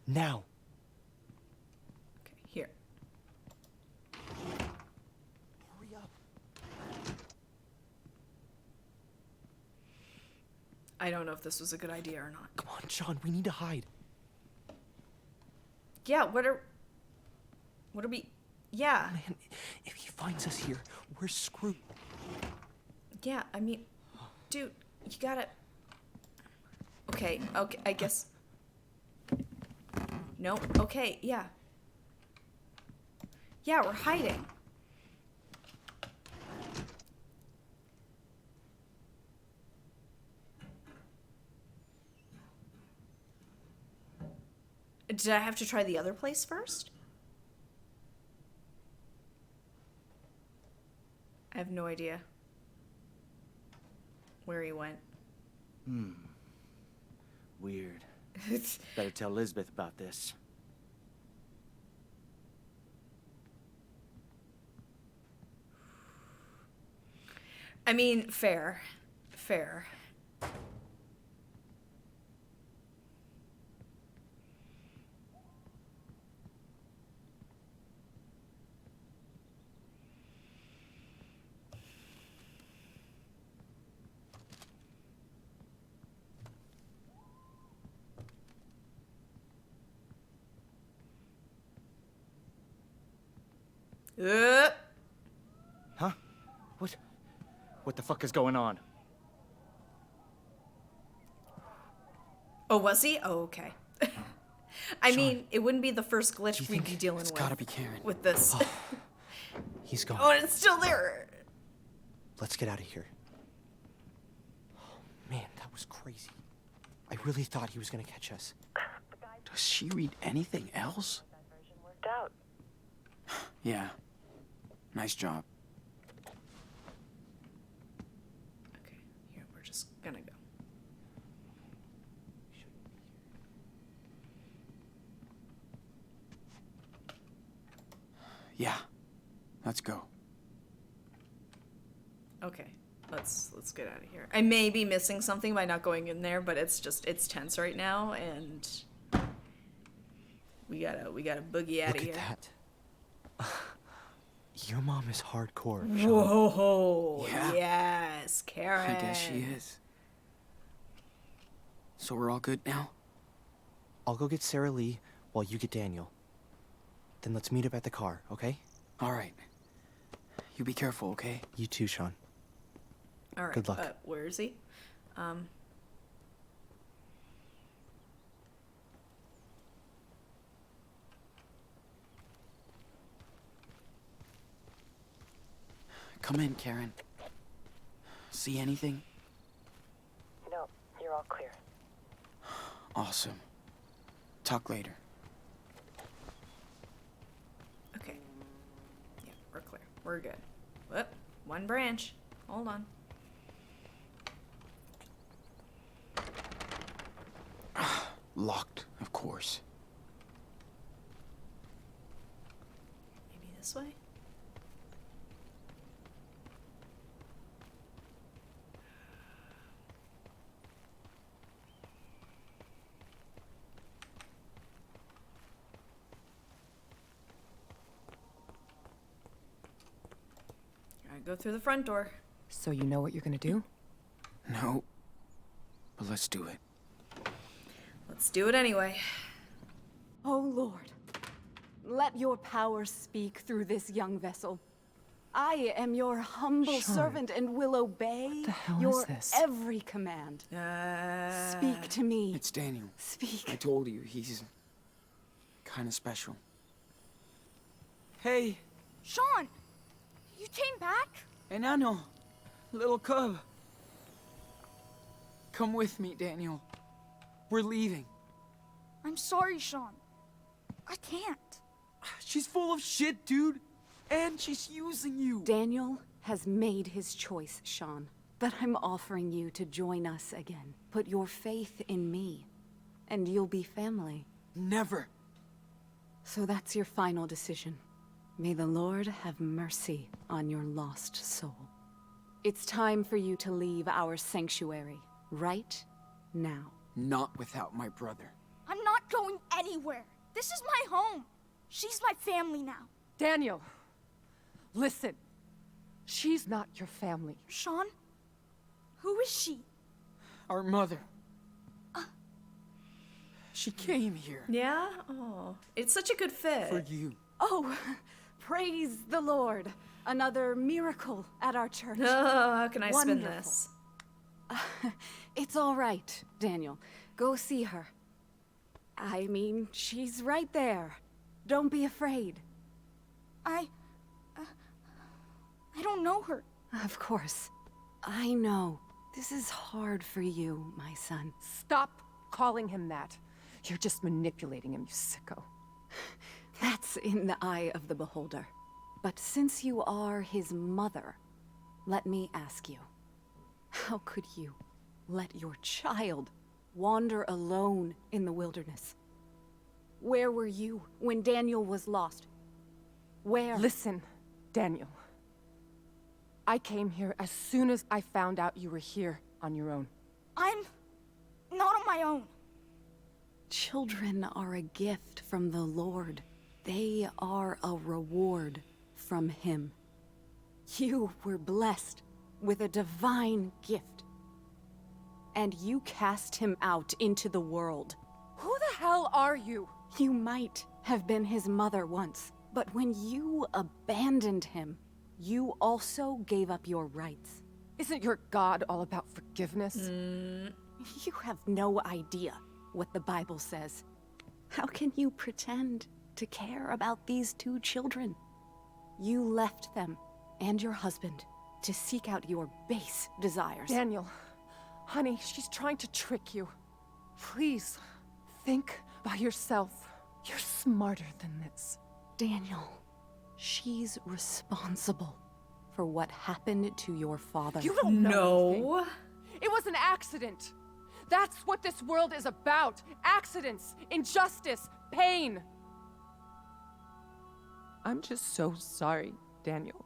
Now. Okay, here. Hurry up. I don't know if this was a good idea or not. Come on, Sean, we need to hide. Yeah, what are we... Yeah. Man, if he finds us here, we're screwed. Yeah, I mean... Dude, you gotta... Okay, I guess... No, okay, yeah. Yeah, we're hiding. Did I have to try the other place first? I have no idea where he went. Weird. Better tell Elizabeth about this. I mean, fair. Fair. Huh? What the fuck is going on? Oh, was he? Oh, okay. I mean, it wouldn't be the first glitch Do you we'd think be dealing it's with. gotta be Karen? With this. He's gone. Oh, and it's still there. Let's get out of here. Oh, man, that was crazy. I really thought he was gonna catch us. Does she read anything else? Yeah. Nice job. Okay, here, we're just gonna go. Yeah. Let's go. Okay, let's get out of here. I may be missing something by not going in there, but it's tense right now, and we gotta boogie out Look of at here. that. Your mom is hardcore, Sean. Whoa! Yeah. Yes, Karen. I guess she is. So we're all good now? I'll go get Sarah Lee while you get Daniel. Then let's meet up at the car, okay? All right. You be careful, okay? You too, Sean. All right. Good luck. Where is he? Come in, Karen. See anything? No, you're all clear. Awesome. Talk later. Okay. Yeah, we're clear. We're good. Whoop. One branch. Hold on. Locked, of course. Maybe this way? Alright, go through the front door. So you know what you're gonna do? No. But let's do it. Let's do it anyway. Oh Lord, let your power speak through this young vessel. I am your humble Sean, servant and will obey what the hell your is this? every command. Speak to me. It's Daniel. I Speak. told you, he's kind of special. Hey, Sean! You came back? enano, little cub. Come with me, Daniel. We're leaving. I'm sorry, Sean. I can't. She's full of shit, dude. And she's using you. Daniel has made his choice, Sean. But I'm offering you to join us again. Put your faith in me, and you'll be family. Never. So that's your final decision. May the Lord have mercy on your lost soul. It's time for you to leave our sanctuary, right now. Not without my brother. I'm not going anywhere. This is my home. She's my family now. Daniel, listen. She's not your family. Sean? Who is she? Our mother. She came here. Yeah? Oh. It's such a good fit. For you. Oh, praise the Lord. Another miracle at our church. Oh, how can I spin Wonderful. this? It's all right, Daniel. Go see her. I mean, she's right there. Don't be afraid. I don't know her. Of course. I know. This is hard for you, my son. Stop calling him that. You're just manipulating him, you sicko. That's in the eye of the beholder. But since you are his mother, let me ask you, how could you let your child wander alone in the wilderness? Where were you when Daniel was lost? Where? Listen, Daniel. I came here as soon as I found out you were here on your own. I'm not on my own. Children are a gift from the Lord. They are a reward from Him. You were blessed with a divine gift. And you cast him out into the world. Who the hell are you? You might have been his mother once, but when you abandoned him, you also gave up your rights. Isn't your God all about forgiveness? You have no idea what the Bible says. How can you pretend to care about these two children? You left them and your husband to seek out your base desires. Daniel, honey, she's trying to trick you. Please, think by yourself. You're smarter than this. Daniel, She's responsible for what happened to your father. You don't know anything. No. It was an accident. That's what this world is about. Accidents, injustice, pain. I'm just so sorry, Daniel.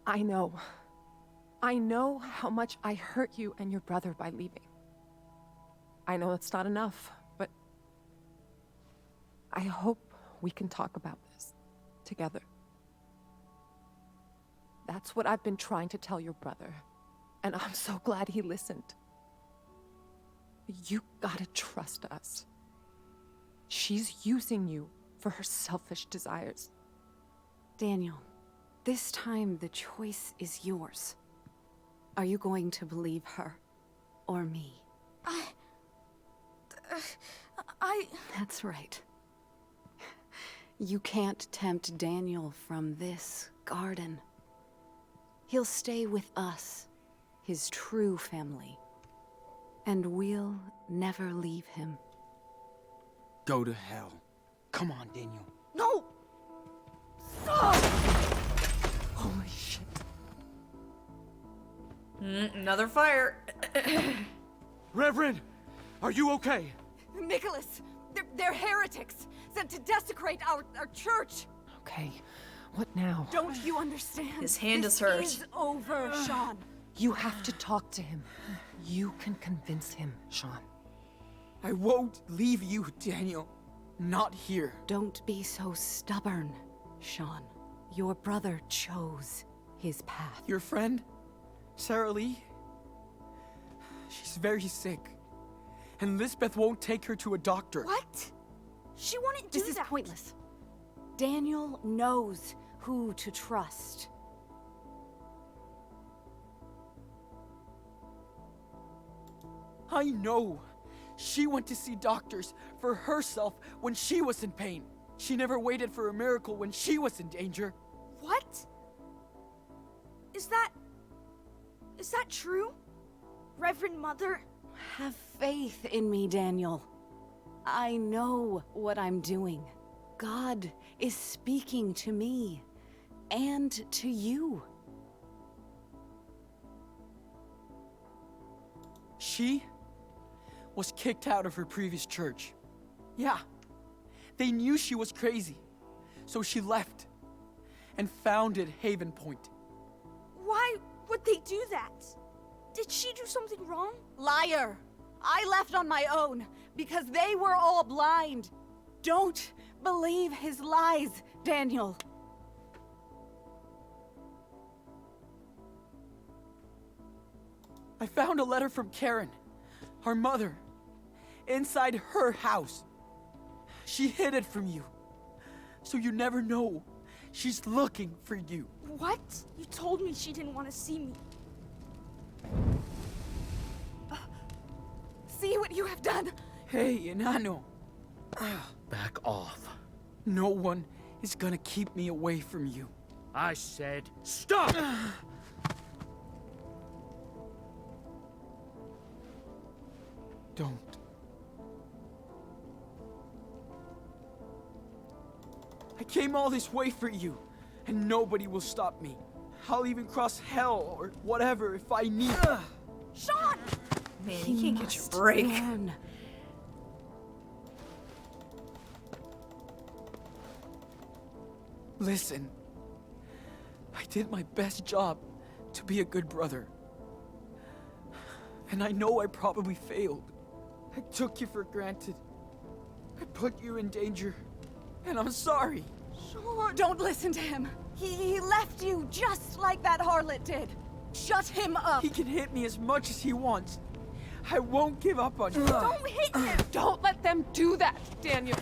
I know how much I hurt you and your brother by leaving. I know it's not enough, but I hope we can talk about this together. That's what I've been trying to tell your brother, and I'm so glad he listened. You gotta trust us. She's using you for her selfish desires. Daniel, this time the choice is yours. Are you going to believe her or me? That's right. You can't tempt Daniel from this garden. He'll stay with us, his true family. And we'll never leave him. Go to hell. Come on, Daniel. No! Holy shit. Another fire. Reverend, are you okay? Nicholas, they're heretics, sent to desecrate our church. Okay, what now? Don't you understand? His hand This is hurt. is over, Sean. You have to talk to him. You can convince him, Sean. I won't leave you, Daniel. Not here. Don't be so stubborn, Sean. Your brother chose his path. Your friend, Sarah Lee? She's very sick. And Lisbeth won't take her to a doctor. What? She wouldn't do This is that. pointless. Daniel knows who to trust. I know. She went to see doctors for herself when she was in pain. She never waited for a miracle when she was in danger. What? Is that true? Reverend Mother? Have faith in me, Daniel. I know what I'm doing. God is speaking to me and to you. She was kicked out of her previous church. Yeah, they knew she was crazy, so she left and founded Haven Point. Why would they do that? Did she do something wrong? Liar! I left on my own because they were all blind. Don't believe his lies, Daniel. I found a letter from Karen, our mother, inside her house. She hid it from you, so you never know. She's looking for you. What? You told me she didn't want to see me. See what you have done. Hey, Enano. Back off. No one is gonna keep me away from you. I said stop! Don't. I came all this way for you, and nobody will stop me. I'll even cross hell or whatever if I need. Sean! Man, you can't get your break. Learn. Listen, I did my best job to be a good brother. And I know I probably failed. I took you for granted. I put you in danger. And I'm sorry. Sean, don't listen to him. He left you just like that harlot did. Shut him up. He can hit me as much as he wants. I won't give up on you. Don't hit him! Don't let them do that, Daniel.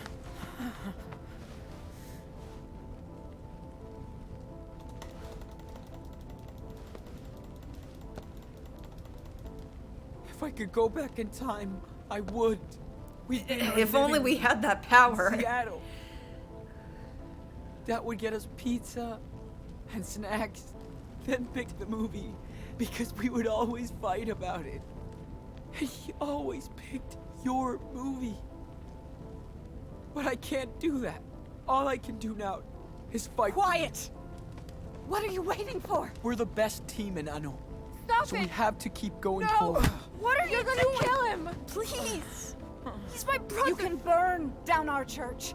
If I could go back in time, I would. We'd be in our If only living we room had that in power. Seattle. That would get us pizza and snacks, then pick the movie, because we would always fight about it. And he always picked your movie. But I can't do that. All I can do now His fight. Quiet! What are you waiting for? We're the best team in Anno. Stop So it! we have to keep going No! forward. What are You're you gonna doing? kill him! Please. He's my brother. You can burn down our church,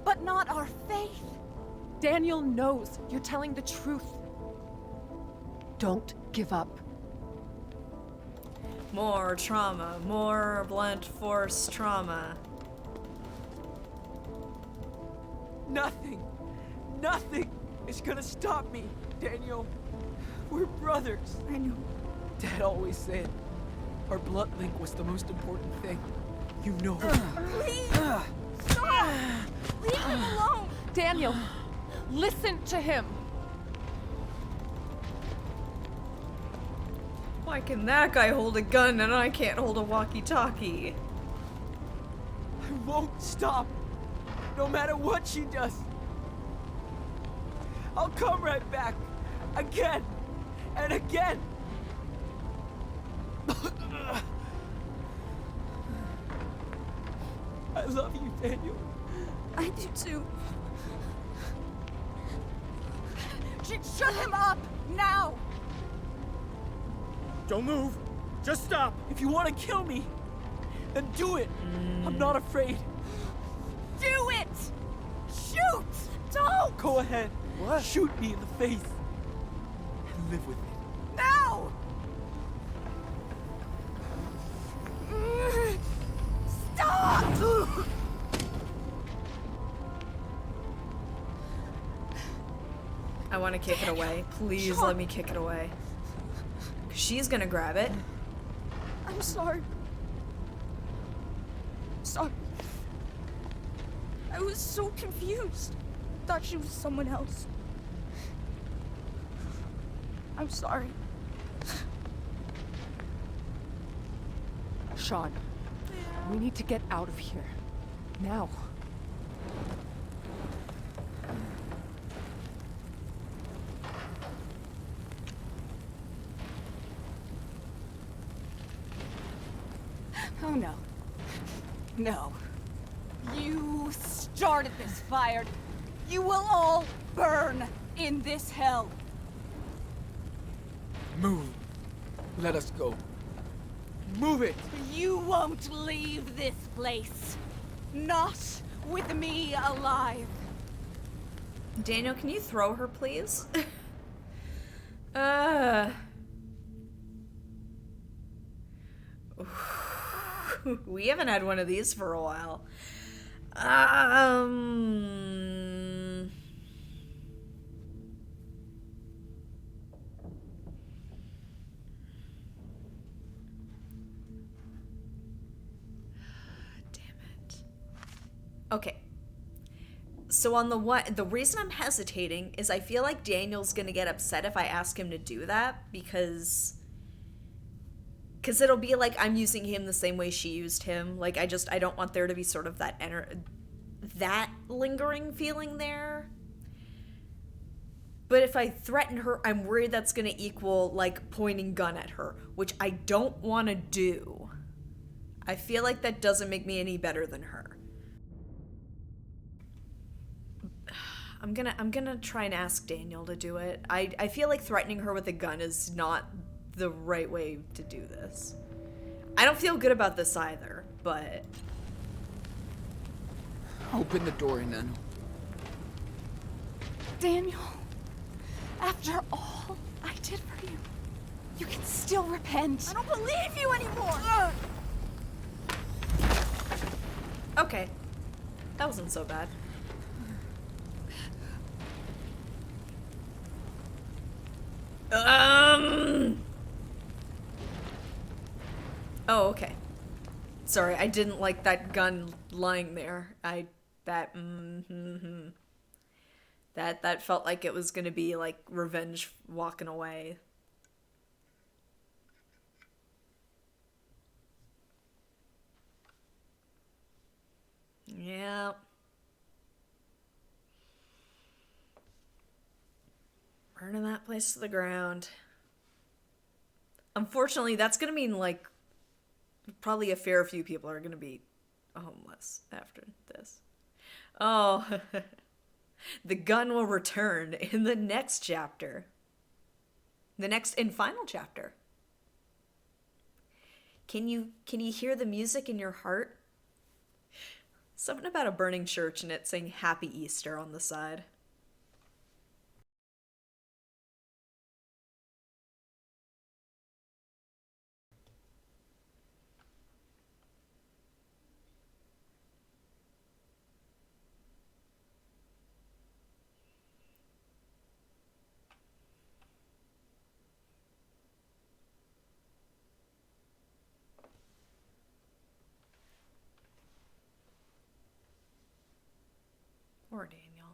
but not our faith. Daniel knows you're telling the truth. Don't give up. More trauma, more blunt force trauma. Nothing is gonna stop me, Daniel. We're brothers. I know. Dad always said our blood link was the most important thing. You know. Please. Stop. Leave him alone. Daniel, listen to him. Why can that guy hold a gun and I can't hold a walkie-talkie? I won't stop. No matter what she does. I'll come right back. Again. And again. I love you, Daniel. I do too. Shut him up now. Don't move. Just stop. If you want to kill me, then do it. I'm not afraid. Do it. Shoot. Don't. Go ahead. What? Shoot me in the face. And live with it. Now. Stop. I want to kick it away. Please let me kick it away. She's gonna grab it. I'm sorry. Sorry. I was so confused. Thought she was someone else. I'm sorry. Sean, we need to get out of here. Now. Oh no. No. You started this fire. You will all burn in this hell. Move. Let us go. Move it. You won't leave this place. Not with me alive. Daniel, can you throw her, please? We haven't had one of these for a while. Okay. So on the reason I'm hesitating is I feel like Daniel's gonna get upset if I ask him to do that because it'll be like I'm using him the same way she used him. Like I don't want there to be sort of that lingering feeling there. But if I threaten her, I'm worried that's gonna equal like pointing gun at her, which I don't want to do. I feel like that doesn't make me any better than her. I'm gonna try and ask Daniel to do it. I feel like threatening her with a gun is not the right way to do this. I don't feel good about this either, but... Open the door, Nano. Daniel, after all I did for you, you can still repent. I don't believe you anymore. Okay. That wasn't so bad. Oh, okay. Sorry, I didn't like that gun lying there. That felt like it was gonna be like revenge walking away. Yeah. Burning that place to the ground. Unfortunately, that's gonna mean like probably a fair few people are gonna be homeless after this. Oh. The gun will return in the next chapter. The next and final chapter. Can you hear the music in your heart? Something about a burning church and it saying Happy Easter on the side. Poor Daniel.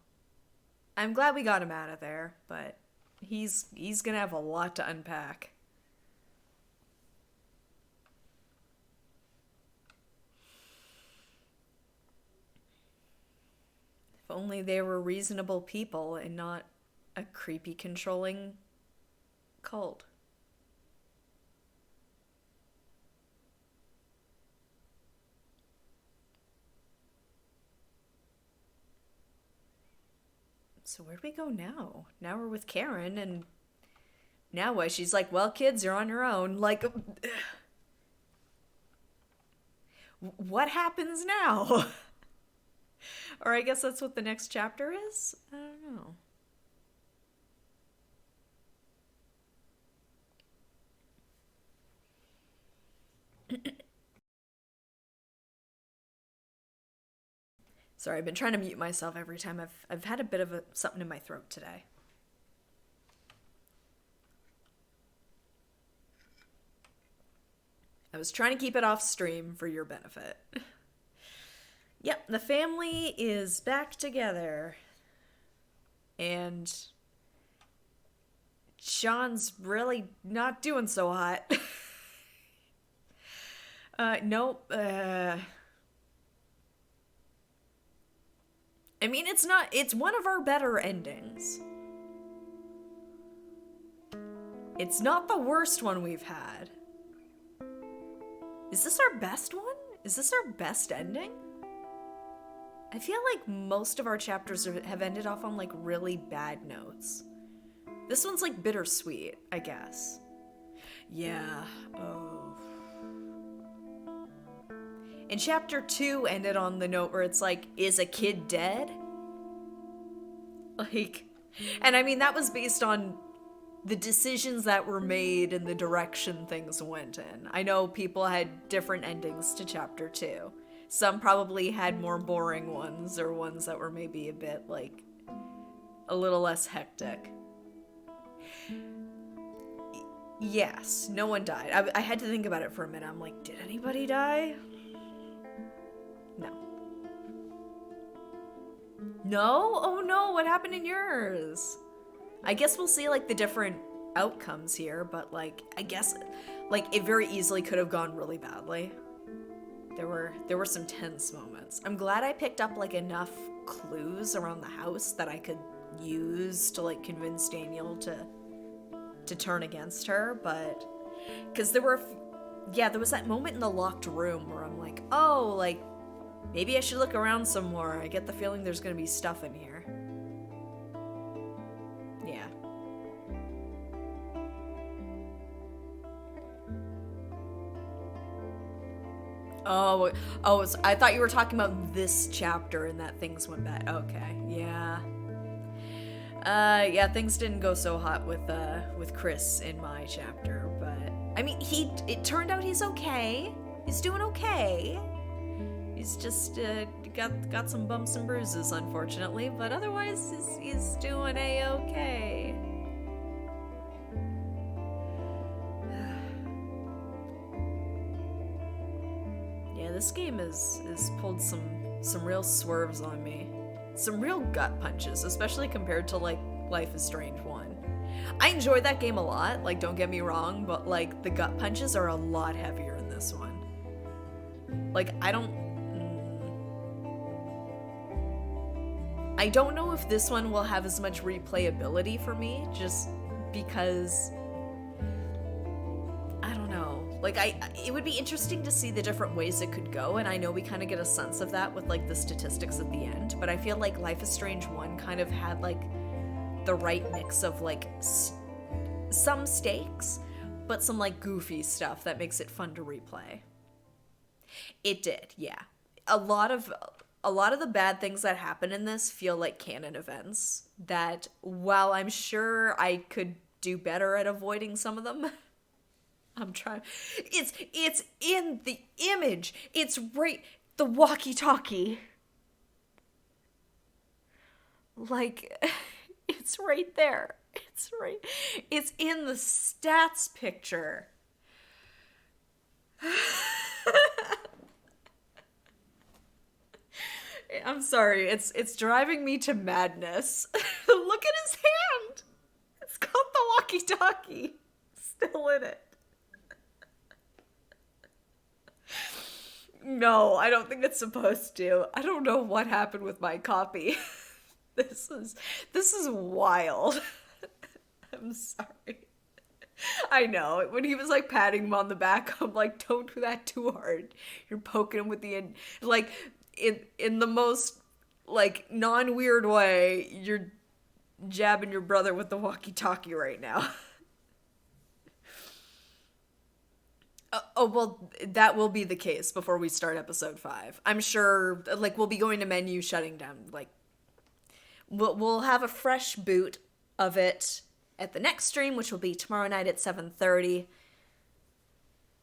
I'm glad we got him out of there, but he's gonna have a lot to unpack. If only they were reasonable people and not a creepy, controlling cult. So where do we go now? Now we're with Karen, and now what? She's like, well, kids, you're on your own. Like, what happens now? Or I guess that's what the next chapter is? I don't know. Sorry, I've been trying to mute myself every time. I've had a bit of something in my throat today. I was trying to keep it off stream for your benefit. Yep, the family is back together. And Sean's really not doing so hot. Nope. I mean, it's one of our better endings. It's not the worst one we've had. Is this our best one? Is this our best ending? I feel like most of our chapters have ended off on, like, really bad notes. This one's, like, bittersweet, I guess. Yeah, oh. And chapter 2 ended on the note where it's like, is a kid dead? Like, and I mean, that was based on the decisions that were made and the direction things went in. I know people had different endings to chapter 2. Some probably had more boring ones, or ones that were maybe a bit, like, a little less hectic. Yes, no one died. I had to think about it for a minute. I'm like, did anybody die? No. No? Oh no, what happened in yours? I guess we'll see, like, the different outcomes here, but, like, I guess, like, it very easily could have gone really badly. There were some tense moments. I'm glad I picked up, like, enough clues around the house that I could use to, like, convince Daniel to turn against her, but... Because there was that moment in the locked room where I'm like, oh, like, maybe I should look around some more. I get the feeling there's gonna be stuff in here. Yeah. Oh, so I thought you were talking about this chapter and that things went bad. Okay, yeah. Yeah, things didn't go so hot with Chris in my chapter, but I mean, it turned out he's okay. He's doing okay. He's just got some bumps and bruises, unfortunately, but otherwise he's doing a-okay. Yeah, this game has pulled some real swerves on me. Some real gut punches, especially compared to, like, Life is Strange 1. I enjoyed that game a lot, like, don't get me wrong, but, like, the gut punches are a lot heavier in this one. Like, I don't know if this one will have as much replayability for me, just because, I don't know. Like, it would be interesting to see the different ways it could go, and I know we kind of get a sense of that with, like, the statistics at the end, but I feel like Life is Strange 1 kind of had, like, the right mix of, like, some stakes, but some, like, goofy stuff that makes it fun to replay. It did, yeah. A lot of the bad things that happen in this feel like canon events that, while I'm sure I could do better at avoiding some of them, I'm trying. It's in the image. It's right, the walkie-talkie. Like, it's right there. It's in the stats picture. I'm sorry, it's driving me to madness. Look at his hand. It's got the walkie-talkie still in it. No, I don't think it's supposed to. I don't know what happened with my copy. This is wild. I'm sorry. I know. When he was like patting him on the back, I'm like, don't do that too hard. You're poking him with the like in the most like non-weird way. You're jabbing your brother with the walkie-talkie right now. Oh, well, that will be the case before we start episode 5. I'm sure, like, we'll be going to menu, shutting down, like, we'll have a fresh boot of it at the next stream, which will be tomorrow night at 7:30.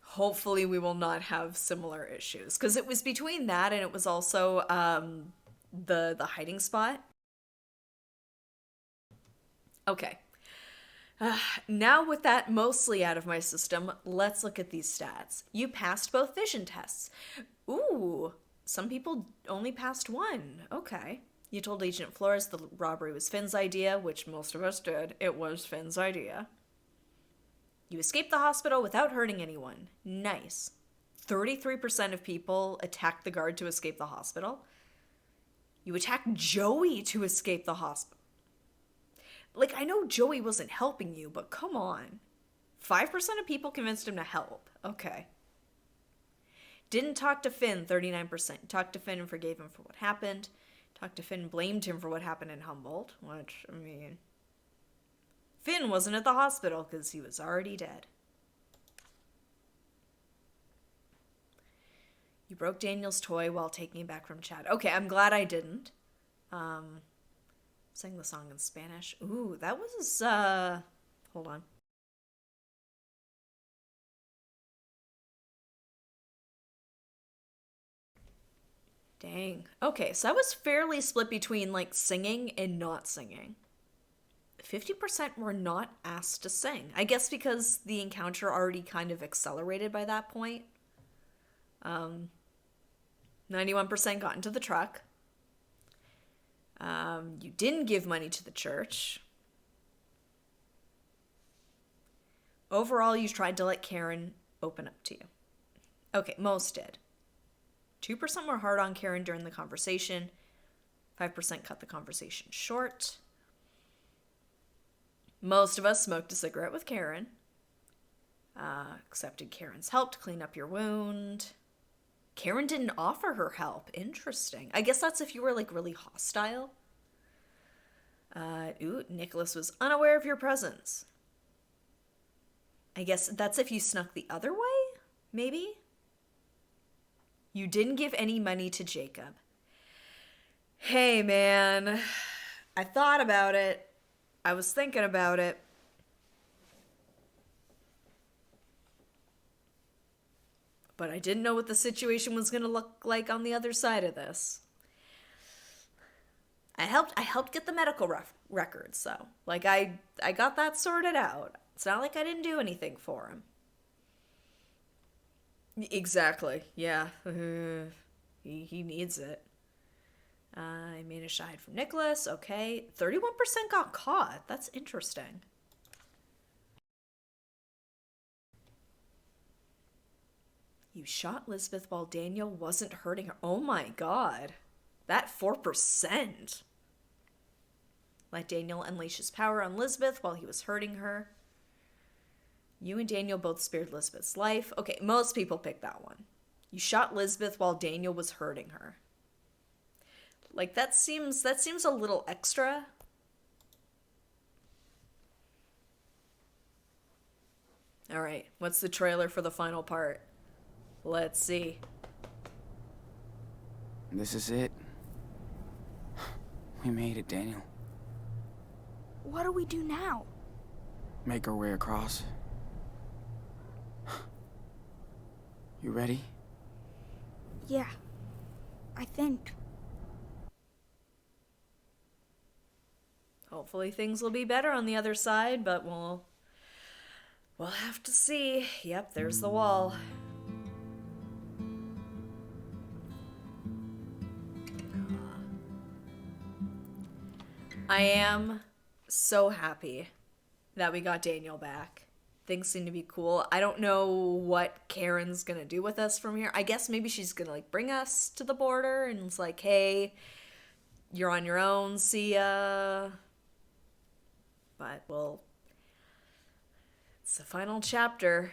Hopefully we will not have similar issues, because it was between that and it was also the hiding spot. Okay. Now with that mostly out of my system, let's look at these stats. You passed both vision tests. Ooh, some people only passed one. Okay. You told Agent Flores the robbery was Finn's idea, which most of us did. It was Finn's idea. You escaped the hospital without hurting anyone. Nice. 33% of people attacked the guard to escape the hospital. You attacked Joey to escape the hospital. Like, I know Joey wasn't helping you, but come on. 5% of people convinced him to help. Okay. Didn't talk to Finn, 39%. Talked to Finn and forgave him for what happened. Talked to Finn and blamed him for what happened in Humboldt, which, I mean... Finn wasn't at the hospital because he was already dead. You broke Daniel's toy while taking it back from Chad. Okay, I'm glad I didn't. Sang the song in Spanish. Ooh, that was, hold on. Dang. Okay, so I was fairly split between, like, singing and not singing. 50% were not asked to sing. I guess because the encounter already kind of accelerated by that point. 91% got into the truck. You didn't give money to the church. Overall, you tried to let Karen open up to you. Okay, most did. 2% were hard on Karen during the conversation. 5% cut the conversation short. Most of us smoked a cigarette with Karen. Accepted Karen's help to clean up your wound. Karen didn't offer her help. Interesting. I guess that's if you were, like, really hostile. Nicholas was unaware of your presence. I guess that's if you snuck the other way? Maybe? You didn't give any money to Jacob. Hey, man. I thought about it. I was thinking about it. But I didn't know what the situation was going to look like on the other side of this. I helped get the medical records, so. Like, I got that sorted out. It's not like I didn't do anything for him. Exactly, yeah. He needs it. I made a shide from Nicholas, okay. 31% got caught. That's interesting. You shot Lisbeth while Daniel wasn't hurting her. Oh my god. That 4%. Let Daniel unleash his power on Lisbeth while he was hurting her. You and Daniel both spared Lisbeth's life. Okay, most people pick that one. You shot Lisbeth while Daniel was hurting her. Like, that seems a little extra. All right, what's the trailer for the final part? Let's see. This is it. We made it, Daniel. What do we do now? Make our way across. You ready? Yeah, I think. Hopefully things will be better on the other side, but we'll have to see. Yep, there's the wall. I am so happy that we got Daniel back. Things seem to be cool. I don't know what Karen's gonna do with us from here. I guess maybe she's gonna like bring us to the border and it's like, hey, you're on your own, see ya. But well, it's the final chapter,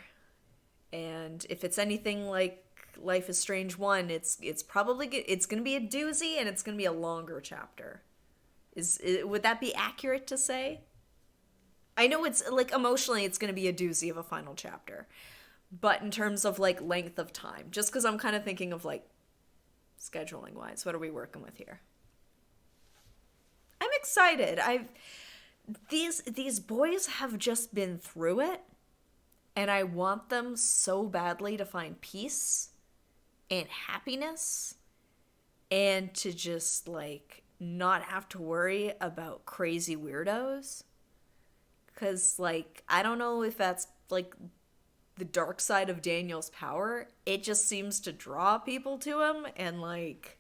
and if it's anything like Life is Strange 1, it's probably gonna be a doozy, and it's gonna be a longer chapter. Would that be accurate to say? I know it's like emotionally it's going to be a doozy of a final chapter. But in terms of like length of time, just cuz I'm kind of thinking of like scheduling wise, what are we working with here? I'm excited. These boys have just been through it, and I want them so badly to find peace and happiness and to just like not have to worry about crazy weirdos. Because, like, I don't know if that's, like, the dark side of Daniel's power. It just seems to draw people to him, and, like...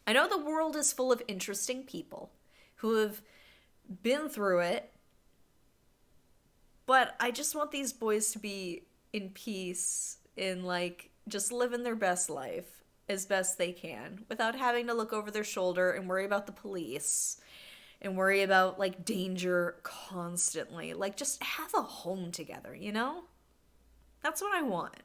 I know the world is full of interesting people who have been through it, but I just want these boys to be in peace and, like, just living their best life as best they can without having to look over their shoulder and worry about the police and worry about, like, danger constantly. Like, just have a home together, you know? That's what I want.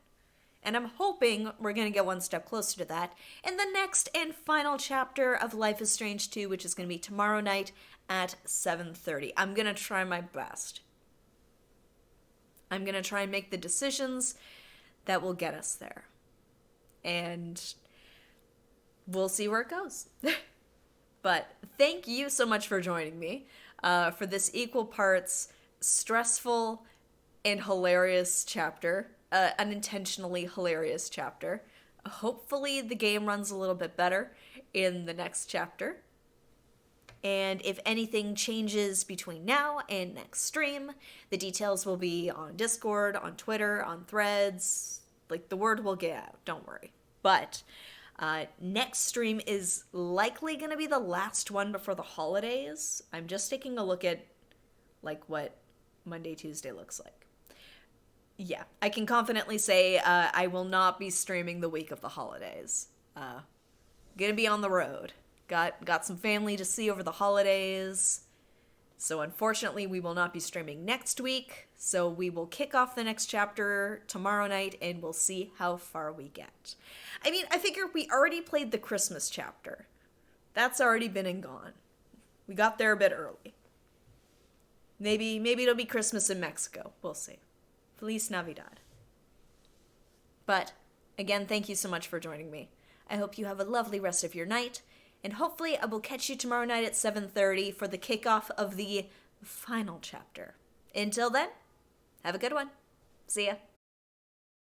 And I'm hoping we're going to get one step closer to that in the next and final chapter of Life is Strange 2, which is going to be tomorrow night at 7:30. I'm going to try my best. I'm going to try and make the decisions that will get us there. And we'll see where it goes. But thank you so much for joining me for this equal parts stressful and hilarious chapter, unintentionally hilarious chapter. Hopefully the game runs a little bit better in the next chapter. And if anything changes between now and next stream, the details will be on Discord, on Twitter, on Threads. Like, the word will get out, don't worry. But next stream is likely going to be the last one before the holidays. I'm just taking a look at, like, what Monday, Tuesday looks like. Yeah, I can confidently say I will not be streaming the week of the holidays. Gonna be on the road. Got some family to see over the holidays. So unfortunately, we will not be streaming next week. So we will kick off the next chapter tomorrow night, and we'll see how far we get. I mean, I figure we already played the Christmas chapter. That's already been and gone. We got there a bit early. Maybe it'll be Christmas in Mexico. We'll see. Feliz Navidad. But, again, thank you so much for joining me. I hope you have a lovely rest of your night, and hopefully I will catch you tomorrow night at 7:30 for the kickoff of the final chapter. Until then, have a good one. See ya.